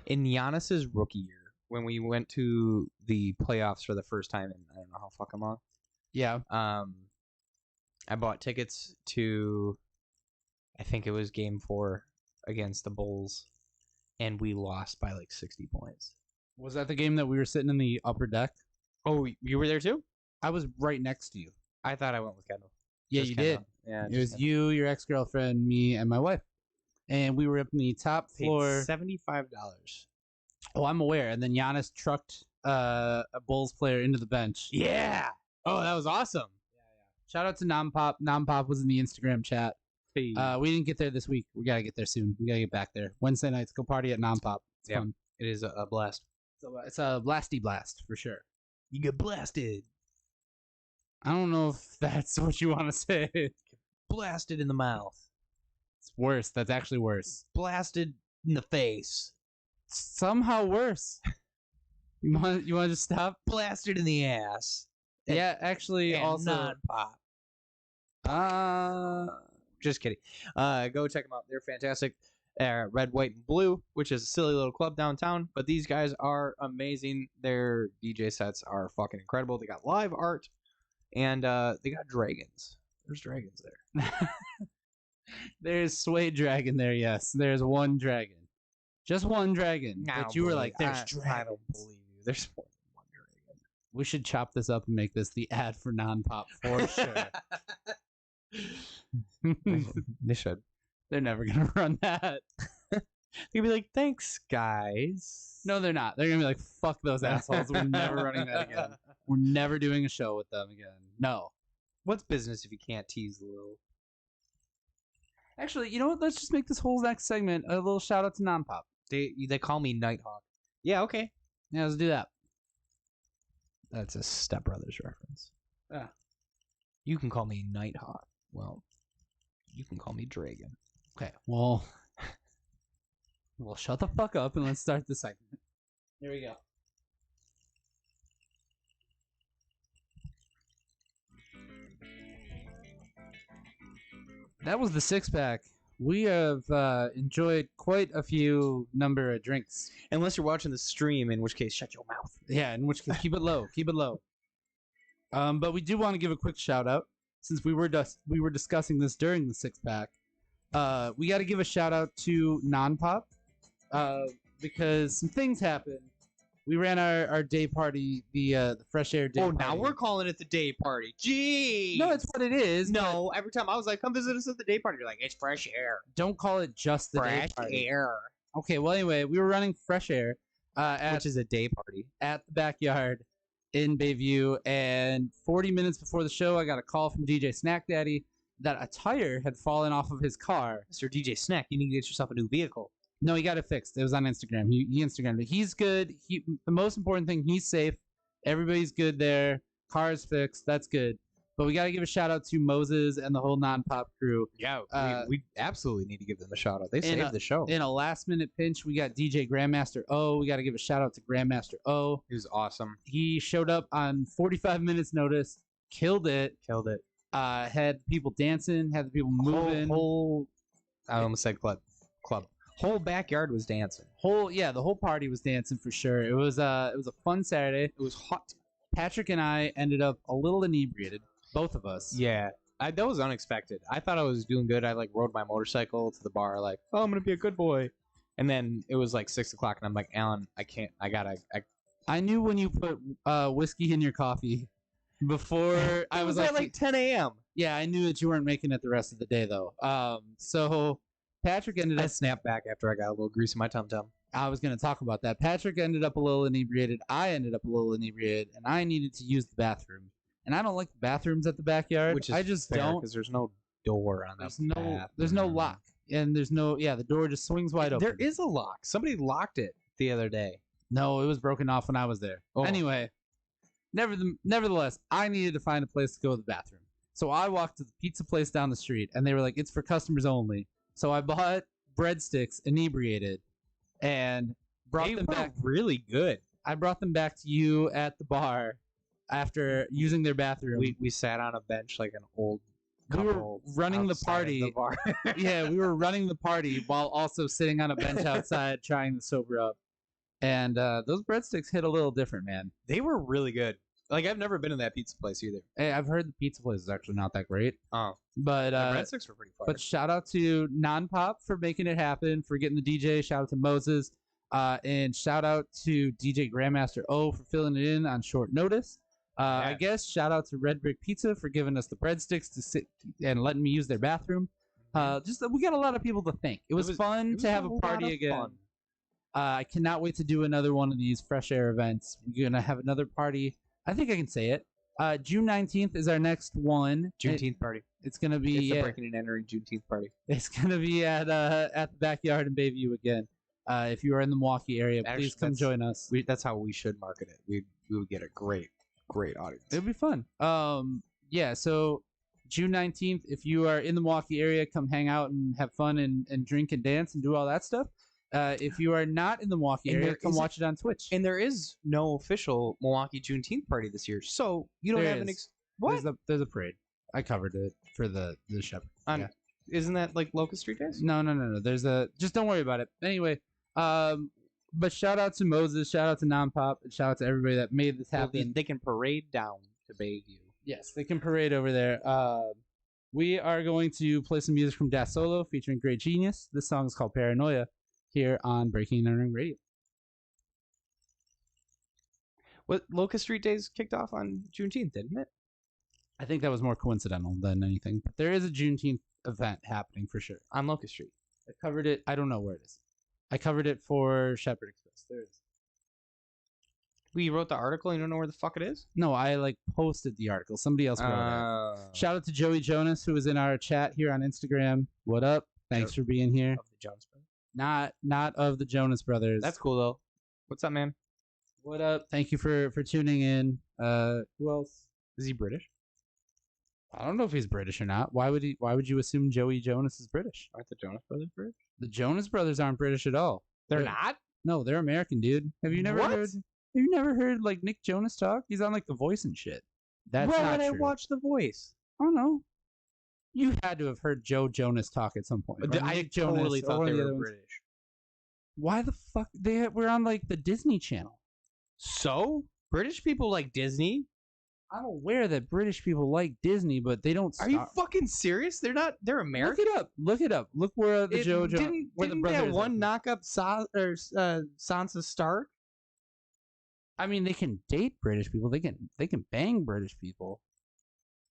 S5: In Giannis's rookie year, when we went to the playoffs for the first time in I don't know how fucking long.
S6: Yeah.
S5: I bought tickets to, I think it was Game 4 against the Bulls, and we lost by like 60 points.
S6: Was that the game that we were sitting in the upper deck?
S5: Oh, you were there too?
S6: I was right next to you.
S5: I thought I went with Kendall.
S6: Yeah,
S5: Just
S6: you
S5: Kendall.
S6: did.
S5: Yeah,
S6: It was you, your ex-girlfriend, me, and my wife. And we were up in the top floor.
S5: $75.
S6: Oh, I'm aware. And then Giannis trucked a Bulls player into the bench.
S5: Yeah. Oh, that was awesome.
S6: Shout out to Non-Pop. Non-Pop was in the Instagram chat. We didn't get there this week. We gotta get there soon. We gotta get back there. Wednesday nights, go party at Non-Pop. It's fun.
S5: It is a blast.
S6: So it's a blasty blast for sure.
S5: You get blasted.
S6: I don't know if that's what you want to say.
S5: Blasted in the mouth.
S6: It's worse. That's actually worse.
S5: Blasted in the face.
S6: Somehow worse. You want to just stop?
S5: Blasted in the ass.
S6: Yeah, actually,
S5: And
S6: also.
S5: Non-pop. Just kidding. Go check them out. They're fantastic. Red, White, and Blue, which is a silly little club downtown. But these guys are amazing. Their DJ sets are fucking incredible. They got live art, and they got dragons. There's dragons there.
S6: There's Sway Dragon there, yes. There's one dragon. Just one dragon. But you were like, there's dragons. I don't believe you. There's more than one dragon. We should chop this up and make this the ad for Non-Pop for sure.
S5: They should.
S6: They're never going to run that.
S5: They'd be like, thanks, guys.
S6: No, they're not. They're going to be like, fuck those assholes. We're never running that again. We're never doing a show with them again. No.
S5: What's business if you can't tease a little?
S6: Actually, you know what? Let's just make this whole next segment a little shout out to Non-Pop.
S5: They call me Nighthawk. Yeah, okay.
S6: Yeah, let's do that.
S5: That's a Step Brothers reference.
S6: Yeah.
S5: You can call me Nighthawk. Well, you can call me Dragon.
S6: Okay, well, shut the fuck up and let's start the segment. Here we go. That was the six-pack. We have enjoyed quite a few number of drinks.
S5: Unless you're watching the stream, in which case, shut your mouth.
S6: Yeah, in which case, keep it low. Keep it low. But we do want to give a quick shout-out, since we were discussing this during the six-pack. We got to give a shout-out to Non-Pop, because some things happened. We ran our day party, the Fresh Air Day party.
S5: Oh, now we're calling it the day party. Gee.
S6: No, it's what it is.
S5: No, every time I was like, come visit us at the day party, you're like, it's Fresh Air.
S6: Don't call it just the day
S5: Fresh
S6: party.
S5: Air.
S6: Okay, well, anyway, we were running Fresh Air,
S5: Which is a day party.
S6: at the backyard in Bayview, and 40 minutes before the show, I got a call from DJ Snack Daddy that a tire had fallen off of his car.
S5: Mr. DJ Snack, you need to get yourself a new vehicle.
S6: No, he got it fixed. It was on Instagram. He Instagrammed it. He's good. The most important thing, he's safe. Everybody's good there. Car's fixed. That's good. But we got to give a shout out to Moses and the whole Non-Pop crew.
S5: Yeah, we absolutely need to give them a shout out. They saved the show.
S6: In a last minute pinch, we got DJ Grandmaster O. We got to give a shout out to Grandmaster O.
S5: He was awesome.
S6: He showed up on 45 minutes notice. Killed it. Had people dancing. Had the people moving.
S5: I almost said club. Whole backyard was dancing.
S6: The whole party was dancing for sure. It was a fun Saturday.
S5: It was hot.
S6: Patrick and I ended up a little inebriated, both of us.
S5: Yeah, that was unexpected. I thought I was doing good. I like rode my motorcycle to the bar, like, oh, I'm gonna be a good boy. And then it was like 6 o'clock, and I'm like, Alan, I can't.
S6: I knew when you put whiskey in your coffee before. I was
S5: like 10 a.m.
S6: Yeah, I knew that you weren't making it the rest of the day though. So Patrick ended
S5: I
S6: up.
S5: snapped back after I got a little grease in my tum-tum.
S6: I was going to talk about that. Patrick ended up a little inebriated. I ended up a little inebriated, and I needed to use the bathroom. And I don't like the bathrooms at the backyard.
S5: Which is
S6: I just
S5: fair,
S6: don't.
S5: Because there's no door on that.
S6: There's no lock, and the door just swings wide open.
S5: There is a lock. Somebody locked it the other day.
S6: No, it was broken off when I was there.
S5: Oh.
S6: Anyway, nevertheless, I needed to find a place to go to the bathroom. So I walked to the pizza place down the street, and they were like, "It's for customers only." So I bought breadsticks, inebriated, and brought them back.
S5: Really good.
S6: I brought them back to you at the bar after using their bathroom.
S5: We sat on a bench like an old
S6: We were
S5: couple
S6: running the
S5: outside of
S6: party.
S5: the bar.
S6: Yeah, we were running the party while also sitting on a bench outside trying to sober up. And those breadsticks hit a little different, man.
S5: They were really good. Like, I've never been in that pizza place either.
S6: Hey, I've heard the pizza place is actually not that great.
S5: Oh.
S6: But
S5: The breadsticks were pretty fire.
S6: But shout out to Non-Pop for making it happen, for getting the DJ. Shout out to Moses. And shout out to DJ Grandmaster O for filling it in on short notice. I guess shout out to Red Brick Pizza for giving us the breadsticks to sit and letting me use their bathroom. We got a lot of people to thank. It was fun to have a party again.
S5: Fun.
S6: I cannot wait to do another one of these Fresh Air events. We're gonna have another party. I think I can say it. June 19th is our next one.
S5: Juneteenth party.
S6: It's gonna be
S5: It's the breaking and entering Juneteenth party.
S6: It's gonna be at the backyard in Bayview again. If you are in the Milwaukee area, please come join us.
S5: That's how we should market it. We would get a great audience.
S6: It'll be fun. Yeah. So June 19th, if you are in the Milwaukee area, come hang out and have fun and drink and dance and do all that stuff. If you are not in the Milwaukee area, come watch it on Twitch.
S5: And there is no official Milwaukee Juneteenth party this year, so you don't have an what?
S6: There's a parade. I covered it for the Shepherd.
S5: Isn't that like Locust Street Days?
S6: No. There's just don't worry about it. Anyway, but shout out to Moses, shout out to Non-Pop, and shout out to everybody that made this happen.
S5: They can parade down to Bayview.
S6: Yes, they can parade over there. We are going to play some music from Das Solo featuring Great Genius. This song is called Paranoia here on Breaking and Entering Radio.
S5: What Locust Street Days kicked off on Juneteenth, didn't it?
S6: I think that was more coincidental than anything. But there is a Juneteenth event happening for sure.
S5: On Locust Street.
S6: I covered it. I don't know where it is. I covered it for Shepherd Express. There it is.
S5: We wrote the article. You don't know where the fuck it is?
S6: No, I posted the article. Somebody else wrote it. Shout out to Joey Jonas, who was in our chat here on Instagram. What up? Thanks for being here.
S5: Of the Jonas Brothers.
S6: Not of the Jonas Brothers.
S5: That's cool though. What's up, man?
S6: What up? Thank you for tuning in. Who else?
S5: Is he British?
S6: I don't know if he's British or not. Why would you assume Joey Jonas is British?
S5: Aren't the Jonas Brothers British?
S6: The Jonas Brothers aren't British at all.
S5: They're not?
S6: No, they're American, dude. Have you never heard? Have you never heard like Nick Jonas talk? He's on like The Voice and shit. That's
S5: Where
S6: not
S5: would I
S6: true.
S5: watch The Voice?
S6: I don't know. You had to have heard Joe Jonas talk at some point. Or
S5: I
S6: Nick
S5: totally
S6: Jonas,
S5: thought
S6: or
S5: they
S6: one of the
S5: were
S6: other ones.
S5: British.
S6: Why the fuck they were on like the Disney Channel?
S5: So British people like Disney.
S6: I'm aware that British people like Disney, but they don't.
S5: Are you fucking serious? They're not. They're American.
S6: Look it up. Look where the Joe Jonas.
S5: Didn't that one knock up Sansa Stark?
S6: I mean, they can date British people. They can bang British people.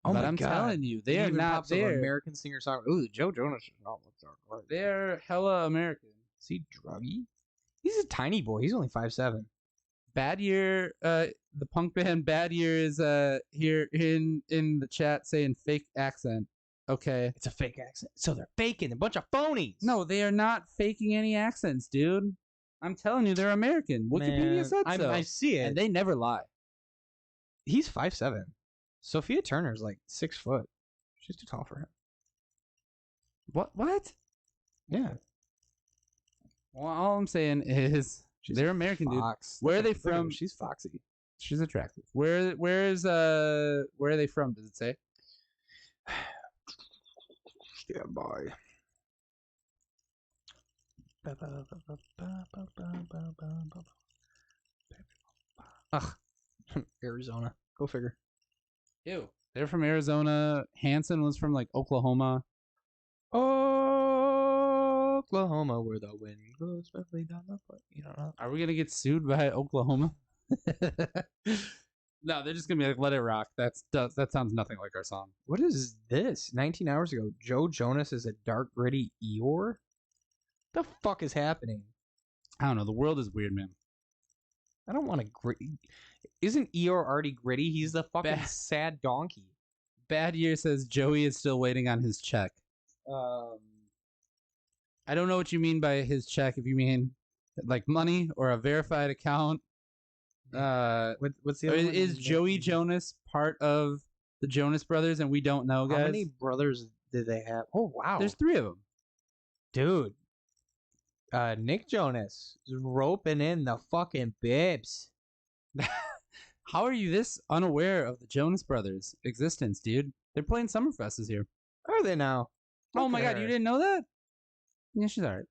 S5: Oh
S6: but
S5: my
S6: I'm
S5: God.
S6: telling you, they are not there.
S5: American singer songwriter. Ooh, Joe Jonas is not what's our
S6: They're hella American.
S5: Is he druggy? He's a tiny boy. He's only 5'7".
S6: Bad Year, the punk band Bad Year is here in the chat saying fake accent. Okay.
S5: It's a fake accent. So they're faking. A bunch of phonies.
S6: No, they are not faking any accents, dude. I'm telling you, they're American. Wikipedia said so.
S5: I see it.
S6: And they never lie.
S5: He's 5'7". Sophia Turner's like 6 foot. She's too tall for him.
S6: What?
S5: Yeah.
S6: Well, all I'm saying is they're American, dude. Where are they from?
S5: She's foxy.
S6: She's attractive. Where are they from? Does it say?
S5: Stand by. Ugh. Arizona. Go figure.
S6: Ew. They're from Arizona. Hanson was from like Oklahoma.
S5: Oklahoma, where the wind blows swiftly down the foot. You don't know.
S6: Are we gonna get sued by Oklahoma? No, they're just gonna be like, "Let it rock." That sounds nothing like our song.
S5: What is this? 19 hours ago, Joe Jonas is a dark, gritty Eeyore? The fuck is happening?
S6: I don't know. The world is weird, man.
S5: I don't want to gritty. Isn't Eeyore already gritty? He's the fucking sad donkey.
S6: Bad Year says Joey is still waiting on his check. I don't know what you mean by his check. If you mean like money or a verified account.
S5: What's the other one?
S6: Is Joey Jonas part of the Jonas Brothers and we don't know, guys?
S5: How many brothers did they have? Oh, wow.
S6: There's 3 of them.
S5: Dude. Nick Jonas is roping in the fucking bibs.
S6: How are you this unaware of the Jonas Brothers' existence, dude? They're playing Summerfest this year.
S5: Are they now?
S6: Oh my God, you didn't know that? Yeah, she's alright.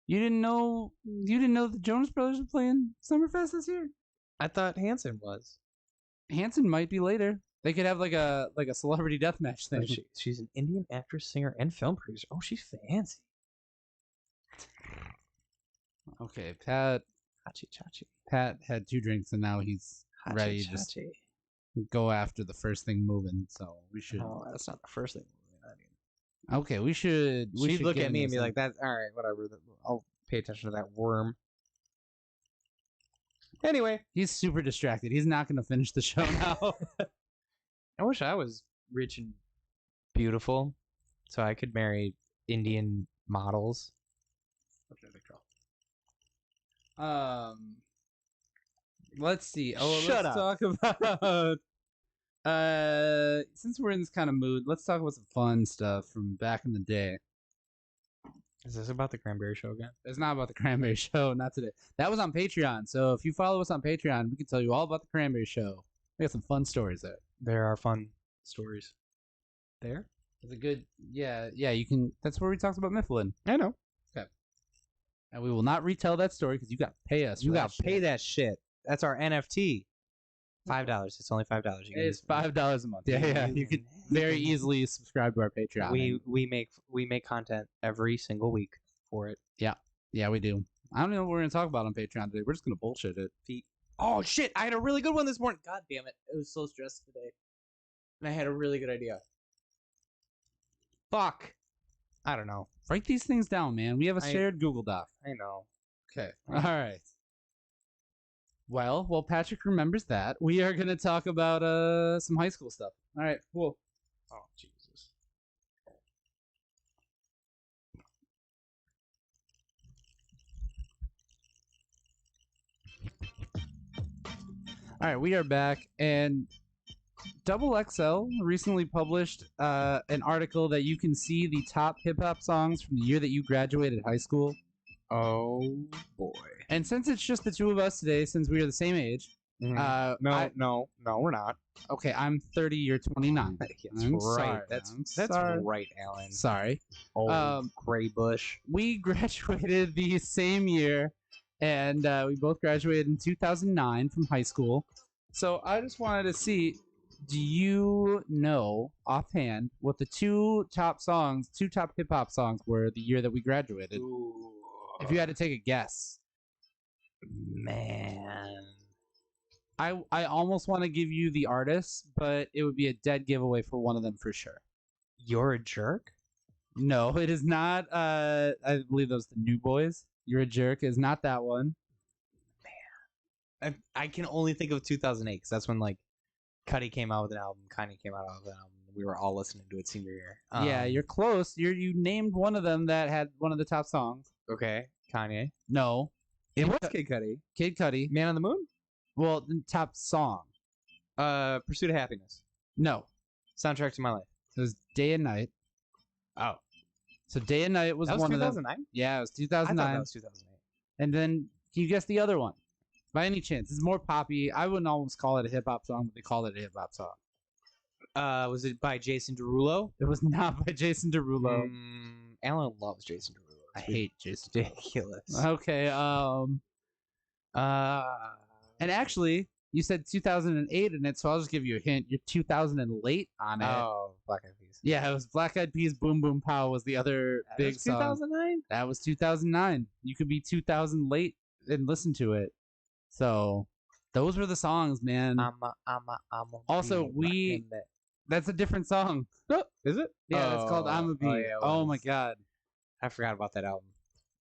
S6: You didn't know the Jonas Brothers were playing Summerfest this year?
S5: I thought Hanson was.
S6: Hanson might be later. They could have like a celebrity deathmatch thing.
S5: She's an Indian actress, singer, and film producer. Oh, she's fancy.
S6: Okay, Pat had 2 drinks and now he's ready to just go after the first thing moving. So we should.
S5: Oh, that's not the first thing moving.
S6: Okay, we should.
S5: She'd look at me and be like, "That's all right, whatever. I'll pay attention to that worm." Anyway,
S6: he's super distracted. He's not going to finish the show now.
S5: I wish I was rich and beautiful, so I could marry Indian models.
S6: Let's see. Oh,
S5: Shut
S6: let's
S5: up.
S6: talk about. Since we're in this kind of mood, let's talk about some fun stuff from back in the day.
S5: Is this about the Cranberry Show again?
S6: It's not about the Cranberry Show, not today. That was on Patreon. So if you follow us on Patreon, we can tell you all about the Cranberry Show. We got some fun stories there.
S5: There are fun stories. There?
S6: It's a good, yeah. You can. That's where we talked about Mifflin.
S5: I know.
S6: Okay. And we will not retell that story because you got to pay us.
S5: You
S6: for
S5: got
S6: that
S5: to pay
S6: shit.
S5: that shit. That's our NFT. $5. It's only $5. You can
S6: It's $5 a month. Yeah. You can very easily subscribe to our Patreon.
S5: We make content every single week for it.
S6: Yeah, we do. I don't know what we're gonna talk about on Patreon today. We're just gonna bullshit it.
S5: Oh shit! I had a really good one this morning. God damn it! I was so stressed today, and I had a really good idea. Fuck. I don't know.
S6: Write these things down, man. We have a
S5: I-
S6: shared Google Doc.
S5: I know.
S6: Okay. All right. Well, while Patrick remembers that, we are gonna talk about some high school stuff. All right. Cool.
S5: Oh Jesus.
S6: All right, we are back, and Double XL recently published an article that you can see the top hip hop songs from the year that you graduated high school.
S5: Oh boy.
S6: And since it's just the two of us today, since we are the same age,
S5: No, we're not.
S6: okay, I'm 30, you're 29.
S5: That's
S6: I'm
S5: right.
S6: sorry,
S5: That's
S6: I'm sorry.
S5: right, Alan.
S6: Sorry.
S5: Oh, gray bush.
S6: We graduated the same year, and we both graduated in 2009 from high school. So I just wanted to see, do you know offhand what the two top hip hop songs were the year that we graduated?
S5: Ooh.
S6: If you had to take a guess.
S5: Man.
S6: I almost want to give you the artists, but it would be a dead giveaway for one of them for sure.
S5: You're a jerk?
S6: No, it is not. I believe those the New Boys. You're a jerk is not that one.
S5: I can only think of 2008 because that's when like Cuddy came out with an album, Kanye came out with an album. We were all listening to it senior year.
S6: Yeah, you're close. You named one of them that had one of the top songs.
S5: Okay. Kanye.
S6: No,
S5: It was Kid Cudi.
S6: Kid Cudi.
S5: Man on the Moon?
S6: Well, the top song.
S5: Pursuit of Happiness.
S6: No,
S5: Soundtrack to My Life.
S6: it was Day and Night.
S5: Oh.
S6: So Day and Night was
S5: That was
S6: one of them.
S5: 2009?
S6: Yeah, it was
S5: I thought
S6: 2009.
S5: that was 2008.
S6: And then can you guess the other one? By any chance, it's more poppy. I wouldn't almost call it a hip hop song, but they call it a hip hop song.
S5: Was it by Jason Derulo?
S6: It was not by Jason Derulo.
S5: Alan loves Jason Derulo.
S6: I hate Jason.
S5: Ridiculous.
S6: Okay. And actually, you said 2008 in it, so I'll just give you a hint. You're 2000 and late on it.
S5: Oh, Black Eyed Peas.
S6: Yeah, it was Black Eyed Peas. Boom Boom Pow was the other big song.
S5: 2009?
S6: That was 2009. You could be 2000 late and listen to it. So those were the songs, man. Also, that's a different song.
S5: Is it?
S6: Yeah, it's called I'm a Bee.
S5: Oh, yeah, it
S6: Oh
S5: was.
S6: my god.
S5: I forgot about that album.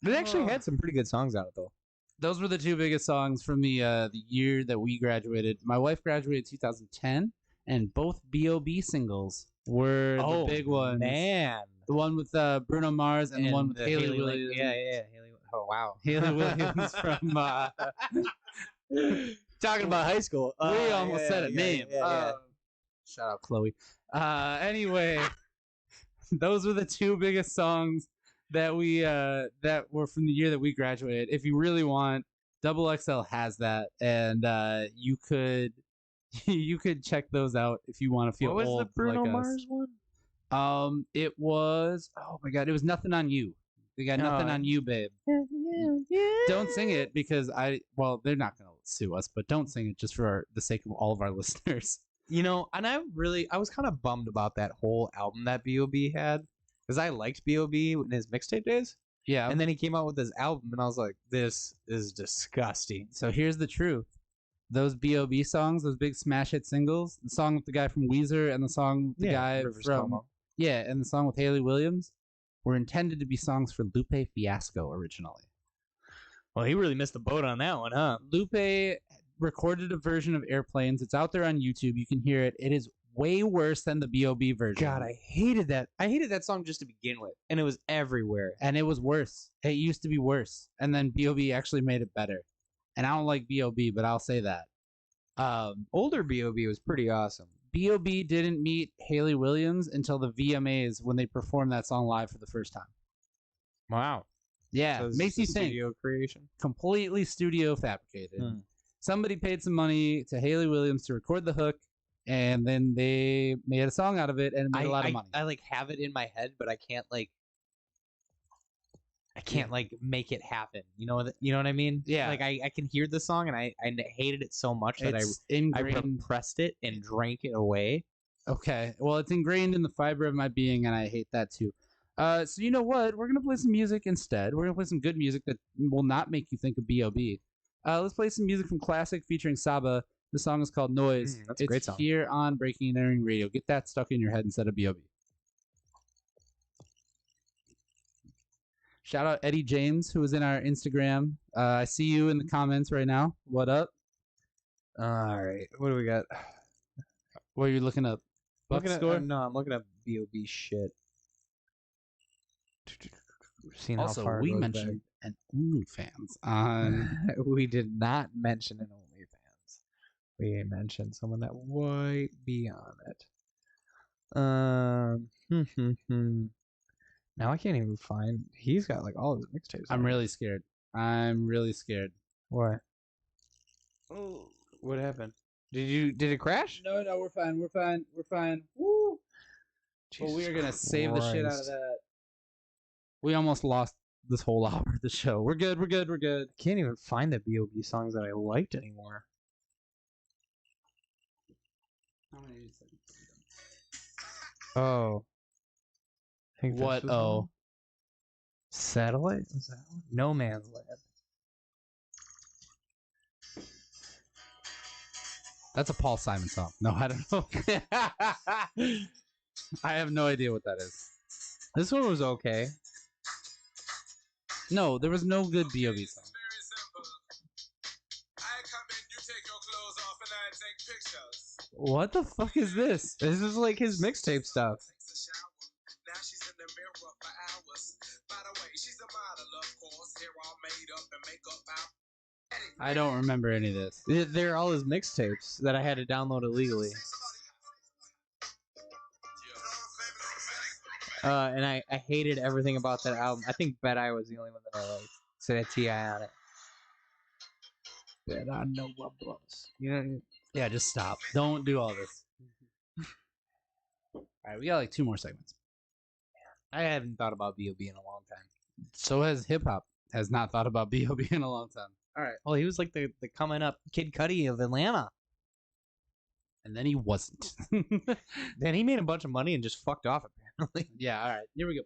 S5: It actually had some pretty good songs on it, though.
S6: Those were the two biggest songs from the year that we graduated. My wife graduated 2010, and both B.O.B. singles were the big ones.
S5: Man.
S6: The one with Bruno Mars and the one with
S5: the
S6: Haley Williams.
S5: Yeah. Haley. Oh, wow.
S6: Haley Williams from.
S5: Talking about high school.
S6: We almost said a name.
S5: Yeah.
S6: Shout out Chloe. Anyway, those were the two biggest songs that we that were from the year that we graduated. If you really want, Double XL has that, and you could check those out if you want to feel
S5: What was
S6: old
S5: the Bruno
S6: like us.
S5: Mars one?
S6: It was it was Nothing on You. We got Nothing on You, babe. Don't sing it because they're not gonna sue us, but don't sing it just for the sake of all of our listeners.
S5: You know, and I was kind of bummed about that whole album that B.O.B. had because I liked B.O.B. in his mixtape days.
S6: Yeah.
S5: And then he came out with this album, and I was like, this is disgusting.
S6: So here's the truth. Those B.O.B. songs, those big smash hit singles, the song with the guy from Weezer and the song with the guy
S5: Rivers
S6: from
S5: Cuomo.
S6: Yeah, and the song with Haley Williams were intended to be songs for Lupe Fiasco originally.
S5: Well, he really missed the boat on that one, huh?
S6: Lupe recorded a version of Airplanes. It's out there on YouTube. You can hear it. It is way worse than the B.O.B. version.
S5: God, I hated that. I hated that song just to begin with, and it was everywhere.
S6: And it was worse. It used to be worse, and then B.O.B. actually made it better. And I don't like B.O.B., but I'll say that.
S5: Older B.O.B. was pretty awesome.
S6: B.O.B. didn't meet Haley Williams until the VMAs when they performed that song live for the first time.
S5: Wow.
S6: Yeah,
S5: So
S6: makes you think.
S5: Studio creation.
S6: Completely studio fabricated. Somebody paid some money to Haley Williams to record the hook, and then they made a song out of it, and it made a lot of money.
S5: I like have it in my head, but I can't make it happen. You know what I mean?
S6: Yeah.
S5: Like I can hear the song, and I hated it so much that I
S6: ingrained.
S5: repressed it and drank it away.
S6: Okay, well, it's ingrained in the fiber of my being, and I hate that too. So you know what? We're gonna play some music instead. We're gonna play some good music that will not make you think of B.O.B. Let's play some music from Classic featuring Saba. The song is called Noise.
S5: That's a great song.
S6: Here on Breaking and Entering Radio. Get that stuck in your head instead of B.O.B. Shout out Eddie James, who was in our Instagram. I see you in the comments right now. What up?
S5: All right, what do we got?
S6: What are you looking up? Buck score?
S5: No, I'm looking up B.O.B. shit. Seeing
S6: Also,
S5: how far it
S6: we
S5: goes
S6: mentioned an OnlyFans on.
S5: We did not mention an OnlyFans. We mentioned someone that might be on it. Now I can't even find. He's got like all his mixtapes.
S6: I'm really scared. I'm really scared.
S5: What? Oh, what happened? Did it crash?
S6: No, we're fine. We're fine. Woo! Well, we are gonna save the shit out of that. We almost lost this whole hour of the show. We're good.
S5: I can't even find the B.O.B. songs that I liked anymore.
S6: How many is it?
S5: Oh. I think this
S6: What?
S5: was
S6: Oh.
S5: one. Satellite? Was that one? No Man's Land.
S6: That's a Paul Simon song. No, I don't know. I have no idea what that is.
S5: This one was okay.
S6: No, there was no good B.O.B. song. What the fuck is this?
S5: This is like his mixtape stuff.
S6: I don't remember any of this.
S5: They're all his mixtapes that I had to download illegally. And I hated everything about that album. I think Bet I was the only one that I liked. So that T.I. on it. Bet I know what blows. You know?
S6: Yeah, just stop. Don't do all this. All right, we got like 2 more segments.
S5: I haven't thought about B.O.B. in a long time.
S6: So has hip hop has not thought about B.O.B. in a long time. All right.
S5: Well, he was like the coming up Kid Cudi of Atlanta.
S6: And then he wasn't.
S5: Then he made a bunch of money and just fucked off, apparently.
S6: Yeah, all right. Here we go.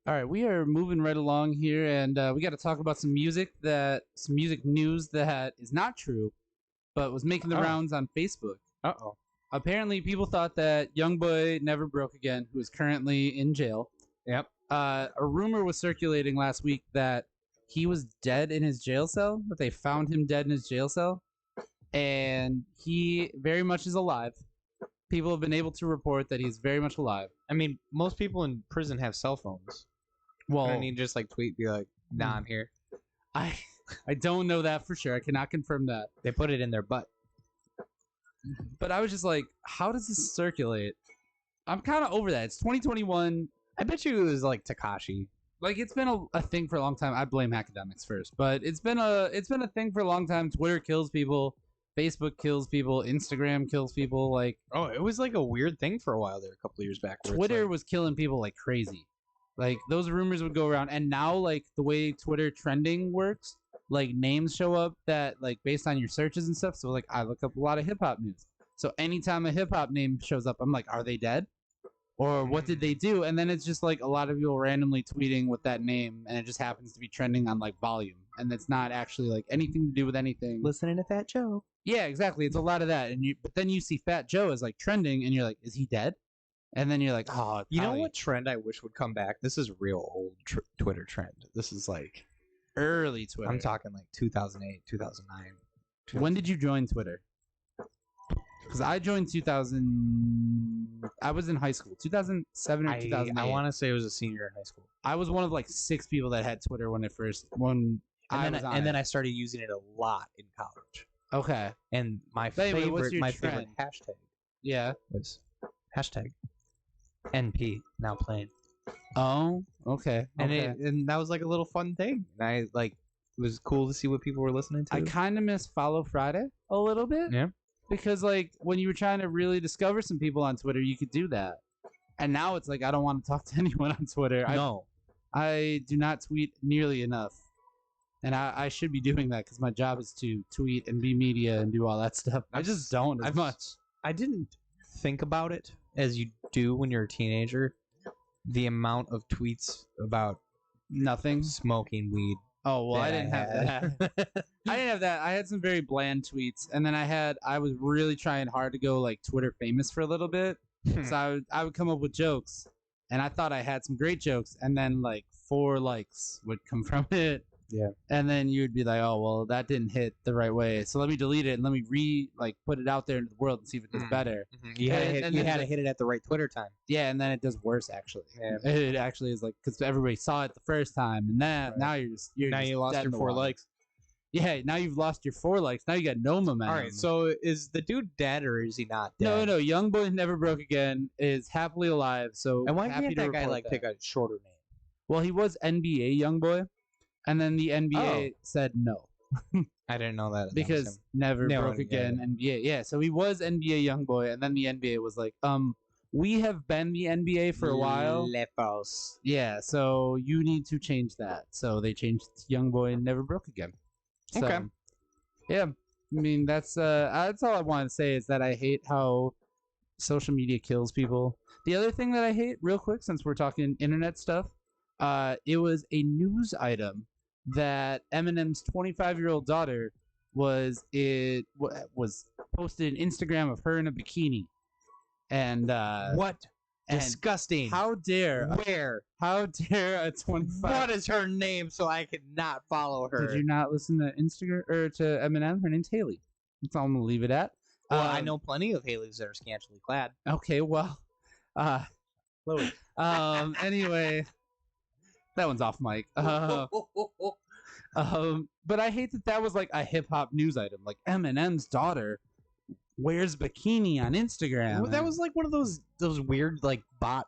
S6: All right, we are moving right along here, and we got to talk about some music news that is not true, but was making the rounds on Facebook.
S5: Uh-oh.
S6: Apparently, people thought that YoungBoy Never Broke Again, who is currently in jail.
S5: Yep.
S6: A rumor was circulating last week that he was dead in his jail cell, that they found him dead in his jail cell, and he very much is alive. People have been able to report that he's very much alive.
S5: I mean, most people in prison have cell phones.
S6: Well,
S5: I mean, just like tweet, be like, nah, I'm here.
S6: I don't know that for sure. I cannot confirm that.
S5: They put it in their butt.
S6: But I was just like, how does this circulate? I'm kind of over that. It's 2021.
S5: I bet you it was like Tekashi.
S6: Like, it's been a thing for a long time. I blame academics first, but it's been a thing for a long time. Twitter kills people, Facebook kills people, Instagram kills people. Like,
S5: oh, it was like a weird thing for a while there, a couple of years back.
S6: Twitter was killing people like crazy. Like, those rumors would go around, and now like the way Twitter trending works, like names show up that like based on your searches and stuff. So like I look up a lot of hip hop news. So anytime a hip hop name shows up, I'm like, are they dead? Or what did they do? And then it's just like a lot of people randomly tweeting with that name, and it just happens to be trending on like volume, and it's not actually like anything to do with anything.
S5: Listening to Fat Joe.
S6: Yeah, exactly. It's a lot of that, but then you see Fat Joe as like trending, and you're like, is he dead? And then you're like, oh,
S5: you know what trend I wish would come back? This is real old Twitter trend. This is like,
S6: Early Twitter.
S5: I'm talking like 2008, 2009.
S6: When did you join Twitter? Because I joined 2000. I was in high school, 2007 or 2008.
S5: I want to say it was a senior in high school.
S6: I was one of like 6 people that had Twitter when
S5: And then I started using it a lot in college.
S6: Okay.
S5: And my
S6: Anyway, what's your
S5: favorite hashtag
S6: Yeah.
S5: was hashtag NP now playing.
S6: Oh. Okay.
S5: And that was like a little fun thing. And I like it was cool to see what people were listening to.
S6: I kind of miss Follow Friday a little bit.
S5: Yeah.
S6: Because like when you were trying to really discover some people on Twitter, you could do that. And now it's like I don't want to talk to anyone on Twitter.
S5: No.
S6: I do not tweet nearly enough. And I should be doing that because my job is to tweet and be media and do all that stuff. I just don't as much.
S5: I didn't think about it as you do when you're a teenager. The amount of tweets about
S6: Nothing.
S5: smoking weed.
S6: Oh, well, I didn't have that. I didn't have that. I had some very bland tweets. And then I was really trying hard to go like Twitter famous for a little bit. So I would come up with jokes. And I thought I had some great jokes. And then like 4 likes would come from it.
S5: Yeah.
S6: And then you'd be like, oh, well, that didn't hit the right way. So let me delete it and let me put it out there into the world and see if it does better.
S5: You had to hit it at the right Twitter time.
S6: Yeah, and then it does worse actually.
S5: Yeah.
S6: It actually is like because everybody saw it the first time, and then now you lost
S5: your 4 likes.
S6: Yeah, now you've lost your 4 likes. Now you got no momentum.
S5: All right, so is the dude dead or is he not dead?
S6: No. Young Boy Never Broke Again is happily alive. So
S5: And why
S6: happy
S5: can't that guy
S6: report
S5: pick a shorter name?
S6: Well, he was NBA Young Boy, and then the NBA said no.
S5: I didn't know that.
S6: Because Never Broke Again NBA. Yeah, so he was NBA Young Boy, and then the NBA was like, we have been the NBA for a while.
S5: Lepos.
S6: Yeah, so you need to change that. So they changed Young Boy and Never Broke Again. So,
S5: Okay.
S6: Yeah, I mean that's all I want to say is that I hate how social media kills people. The other thing that I hate, real quick, since we're talking internet stuff, it was a news item that Eminem's 25-year-old daughter was posted an Instagram of her in a bikini, and
S5: What?
S6: and
S5: Disgusting.
S6: how dare
S5: Where?
S6: a 25
S5: What is her name so I could not follow her?
S6: Did you not listen to Instagram or to Eminem? Her name's Haley. That's all I'm gonna leave it at.
S5: Well, I know plenty of Haleys that are scantily clad.
S6: Okay, well,
S5: Chloe.
S6: anyway, that one's off mic. But I hate that was like a hip hop news item. Like Eminem's daughter wears bikini on Instagram.
S5: Well, that was like one of those weird like bot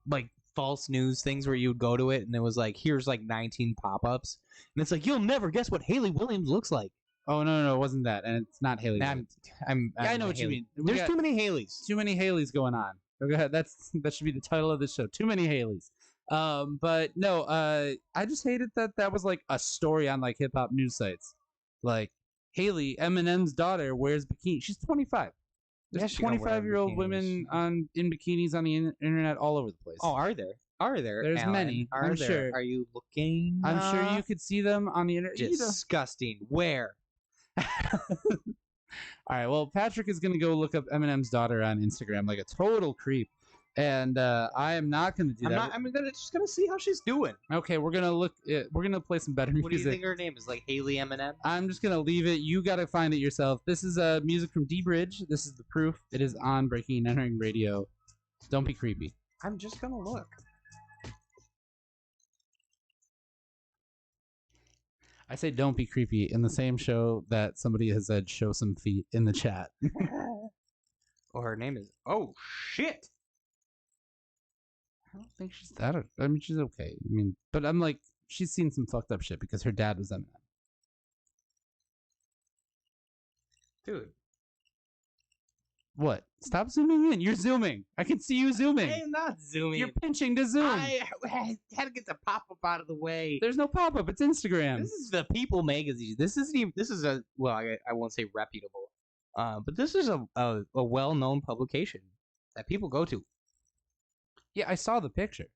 S5: like false news things where you would go to it and it was like here's like 19 pop-ups and it's like you'll never guess what Haley Williams looks like.
S6: Oh no, it wasn't that, and it's not Haley. I know what you mean.
S5: There's too many Haleys.
S6: Too many Haleys going on. Okay, that should be the title of the show. Too many Haleys. But no, I just hated that was like a story on like hip hop news sites. Like Haley, Eminem's daughter, wears bikini. She's 25. There's 25-year-old women in bikinis on the internet all over the place.
S5: Oh, are there?
S6: There's
S5: Alan?
S6: many.
S5: Are
S6: I'm
S5: there?
S6: sure.
S5: Are you looking?
S6: I'm sure you could see them on the internet.
S5: Disgusting. Where?
S6: All right. Well, Patrick is gonna go look up Eminem's daughter on Instagram like a total creep, and I am not gonna do that.
S5: I'm just gonna see how she's doing.
S6: Okay, we're gonna look. We're gonna play some better music.
S5: What do you think her name is? Like Haley Eminem?
S6: I'm just gonna leave it. You gotta find it yourself. This is music from D-Bridge. This is The Proof. It is on Breaking and Entering Radio. Don't be creepy.
S5: I'm just gonna look.
S6: I say don't be creepy in the same show that somebody has said show some feet in the chat.
S5: Oh, her name is. Oh shit!
S6: I don't think she's that. I mean, she's okay. I mean, but I'm like, she's seen some fucked up shit because her dad was Eminem.
S5: Dude.
S6: What? Stop zooming in. You're zooming. I can see you zooming.
S5: I am not zooming.
S6: You're pinching to zoom.
S5: I had to get the pop-up out of the way.
S6: There's no pop-up. It's Instagram.
S5: This is the People magazine. This isn't even. This is a well. I won't say reputable. But this is a well-known publication that people go to.
S6: Yeah, I saw the picture.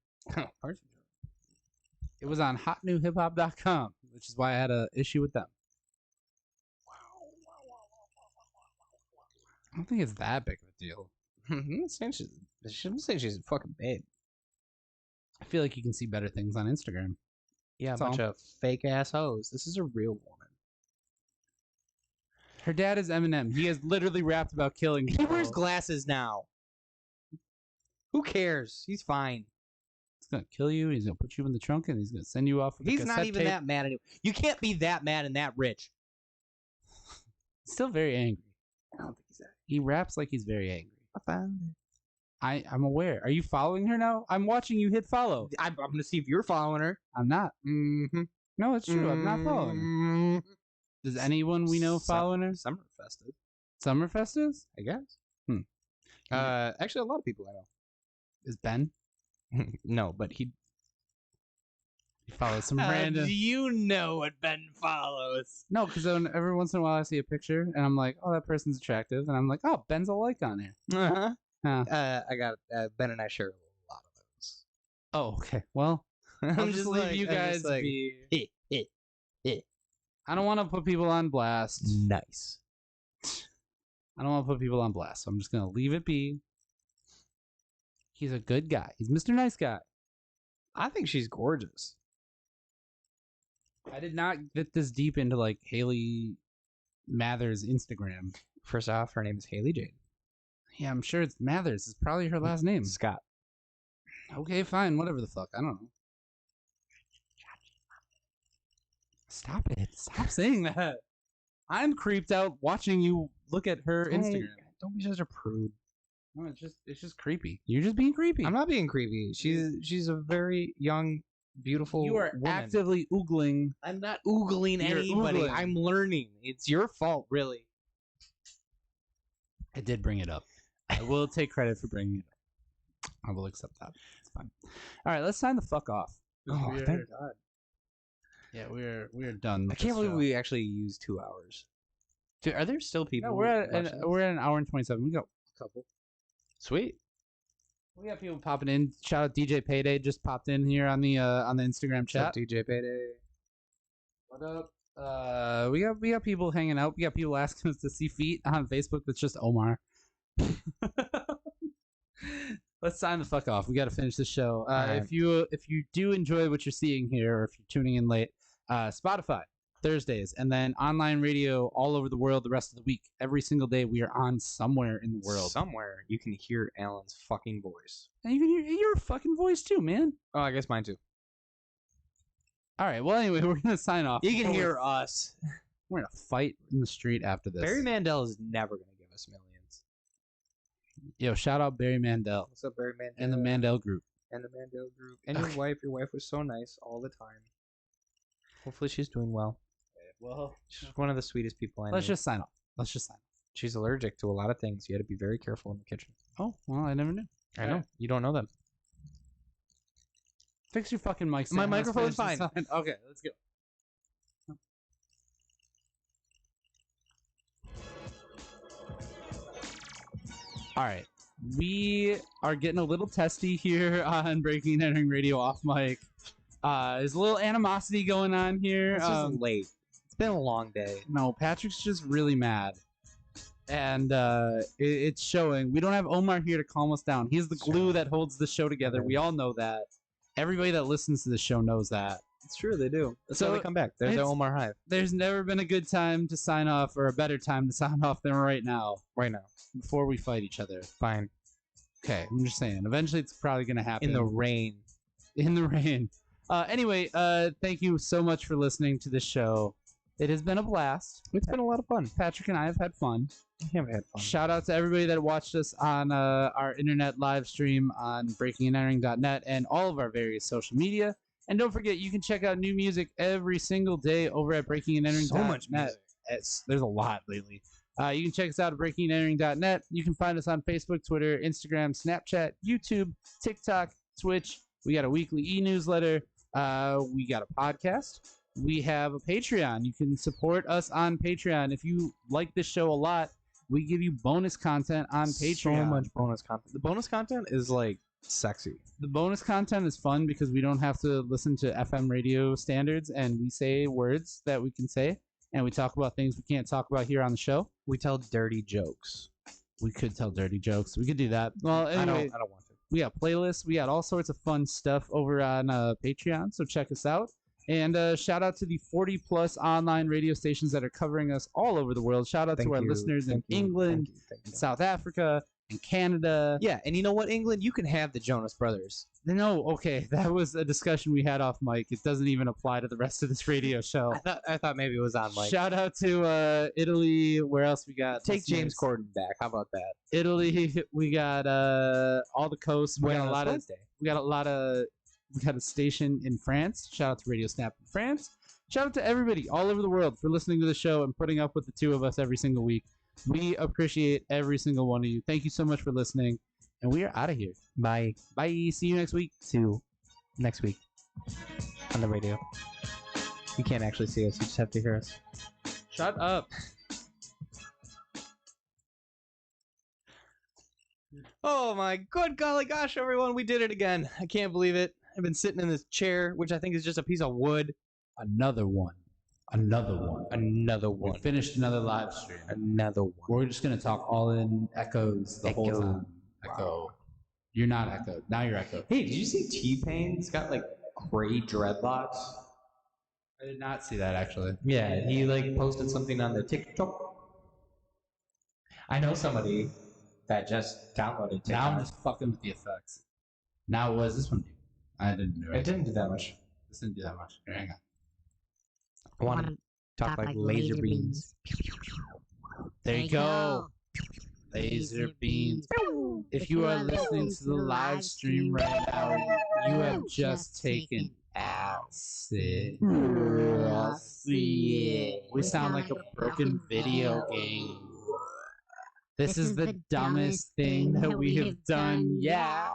S6: It was on hotnewhiphop.com, which is why I had an issue with them. I don't think it's that big of a deal.
S5: I'm saying she's a fucking babe.
S6: I feel like you can see better things on Instagram.
S5: Yeah, a
S6: That's
S5: bunch
S6: all.
S5: of fake ass hoes. This is a real woman.
S6: Her dad is Eminem. He has literally rapped about killing
S5: He
S6: people.
S5: wears glasses now. Who cares? He's fine.
S6: He's gonna kill you. He's gonna put you in the trunk, and he's gonna send you off with a
S5: He's not
S6: cassette
S5: even
S6: tape.
S5: that mad anymore. You can't be that mad and that rich.
S6: Still very angry.
S5: I don't think he's that.
S6: He raps like he's very angry.
S5: I found it.
S6: I'm aware. Are you following her now? I'm watching you hit follow.
S5: I'm gonna see if you're following her.
S6: I'm not.
S5: Mm-hmm.
S6: No, it's true. I'm not following her. Does anyone we know following her?
S5: Summerfest is,
S6: Summerfest is?
S5: I guess.
S6: Hmm.
S5: Actually, a lot of people I know.
S6: Is Ben?
S5: No, but he
S6: follows some random.
S5: Do you know what Ben follows?
S6: No, because every once in a while I see a picture and I'm like, oh, that person's attractive, and I'm like, oh, Ben's a like on here.
S5: Uh-huh.
S6: Huh.
S5: I got Ben and I share a lot of those.
S6: Oh, okay. Well, I'll just leave you guys be. I don't want to put people on blast.
S5: Nice.
S6: I don't want to put people on blast, so I'm just gonna leave it be. He's a good guy. He's Mr. Nice Guy.
S5: I think she's gorgeous.
S6: I did not get this deep into like Haley Mathers' Instagram.
S5: First off, her name is Haley Jade
S6: Yeah, I'm sure it's Mathers. It's probably her last name.
S5: Scott.
S6: Okay, fine. Whatever the fuck. I don't know. Stop it. Stop saying that. I'm creeped out watching you look at her Instagram.
S5: Don't be such a prude.
S6: No, it's just creepy. You're just being creepy.
S5: I'm not being creepy. She's a very young, beautiful
S6: You are
S5: woman.
S6: actively oogling.
S5: I'm not oogling
S6: You're
S5: anybody.
S6: oogling.
S5: I'm learning. It's your fault, really.
S6: I did bring it up. I will take credit for bringing it up. I will accept that. It's fine. All right, let's sign the fuck off.
S5: Oh,
S6: We're-
S5: thank God.
S6: Yeah, we're done.
S5: I
S6: With
S5: can't
S6: this
S5: believe
S6: show.
S5: we actually used 2 hours. Dude, are there still people?
S6: No, we're at
S5: watching this?
S6: we're at an hour and 27. We got a couple.
S5: Sweet.
S6: We got people popping in. Shout out DJ Payday just popped in here on the Instagram
S5: What's up,
S6: chat.
S5: DJ Payday.
S6: What up? We got people hanging out. We got people asking us to see feet on Facebook. That's just Omar. Let's sign the fuck off. We got to finish the show.
S5: right.
S6: If you do enjoy what you're seeing here, or if you're tuning in late, Spotify Thursdays, and then online radio all over the world the rest of the week. Every single day we are on somewhere in the world.
S5: Somewhere you can hear Alan's fucking voice.
S6: And you can hear your fucking voice too, man.
S5: Oh, I guess mine too.
S6: All right. Well, anyway, we're gonna sign off.
S5: You can hear us.
S6: We're gonna fight in the street after this.
S5: Barry Mandel is never gonna give us millions.
S6: Yo, shout out Barry Mandel
S5: What's up, Barry Mandel?
S6: and the Mandel Group.
S5: And the Mandel Group. And your wife. Your wife was so nice all the time. Hopefully she's doing well.
S6: Well,
S5: She's one of the sweetest people I know.
S6: let's just sign off.
S5: She's allergic to a lot of things. You had to be very careful in the kitchen.
S6: Oh, well, I never knew.
S5: I know. You don't know them.
S6: Fix your fucking mic.
S5: My
S6: Sam. Let's
S5: microphone's
S6: finish this
S5: fine.
S6: sign. Okay, let's go. All right. We are getting a little testy here on Breaking and Entering Radio off mic. There's a little animosity going on here.
S5: It's just late. It's been a long day.
S6: No, Patrick's just really mad. And it's showing. We don't have Omar here to calm us down. He's the glue that holds the show together. We all know that. Everybody that listens to the show knows that.
S5: It's true, they do. That's
S6: So,
S5: why they come back. There's the
S6: it's-
S5: Omar Hive
S6: There's never been a good time to sign off or a better time to sign off than right now
S5: right now.
S6: before we fight each other.
S5: Fine.
S6: Okay, I'm just saying. Eventually it's probably going to happen.
S5: In the rain.
S6: In the rain. Anyway, thank you so much for listening to this show. It has been a blast.
S5: It's been a lot of fun.
S6: Patrick and I have had fun.
S5: We have had fun.
S6: Shout out to everybody that watched us on our internet live stream on breakingandentering.net and all of our various social media. And don't forget, you can check out new music every single day over at breakingandentering.net.
S5: So much music.
S6: There's a lot lately. You can check us out at breakingandentering.net. You can find us on Facebook, Twitter, Instagram, Snapchat, YouTube, TikTok, Twitch. We got a weekly e-newsletter. We got a podcast. We have a Patreon. You can support us on Patreon. If you like this show a lot, we give you bonus content on Patreon.
S5: So much bonus content. The bonus content is like sexy.
S6: The bonus content is fun because we don't have to listen to FM radio standards, and we say words that we can say, and we talk about things we can't talk about here on the show.
S5: We tell dirty jokes.
S6: We could tell dirty jokes. We could do that. Well, anyway,
S5: I don't want to.
S6: we got playlists. We got all sorts of fun stuff over on Patreon, so check us out. And shout out to the 40+ online radio stations that are covering us all over the world. Shout out to our listeners in England, and South Africa, and Canada.
S5: Yeah, and you know what, England? You can have the Jonas Brothers.
S6: No, okay, that was a discussion we had off mic. It doesn't even apply to the rest of this radio show.
S5: I thought maybe it was on mic.
S6: Shout out to Italy. Where else we got?
S5: Take James Corden back. How about that?
S6: Italy. We got all the coasts. We got a lot of. We got a station in France. Shout out to Radio Snap in France. Shout out to everybody all over the world for listening to the show and putting up with the two of us every single week. We appreciate every single one of you. Thank you so much for listening. And we are out of here.
S5: Bye.
S6: Bye. See you next week.
S5: See you next week on the radio. You can't actually see us. You just have to hear us.
S6: Shut up.
S5: Oh my good golly gosh, everyone. We did it again. I can't believe it. I've been sitting in this chair, which I think is just a piece of wood.
S6: Another one. Another one.
S5: Another one.
S6: We finished another live stream.
S5: Another one.
S6: We're just going to talk all in echoes the whole time. Echo. You're not echoed. Now you're echoed.
S5: Hey, did you see T-Pain's got like gray dreadlocks?
S6: I did not see that actually.
S5: Yeah, he like posted something on the TikTok. I know somebody that just downloaded TikTok.
S6: Now I'm just fucking with the effects. Now what does this one do? I didn't do it.
S5: It didn't do that much.
S6: This didn't do that much. Here, hang on.
S5: I want to talk like laser beams.
S6: There you go. Laser beams. If you are listening to the live stream right now, you have just taken acid. We sound like a broken video game. This is the dumbest thing that we have done yet.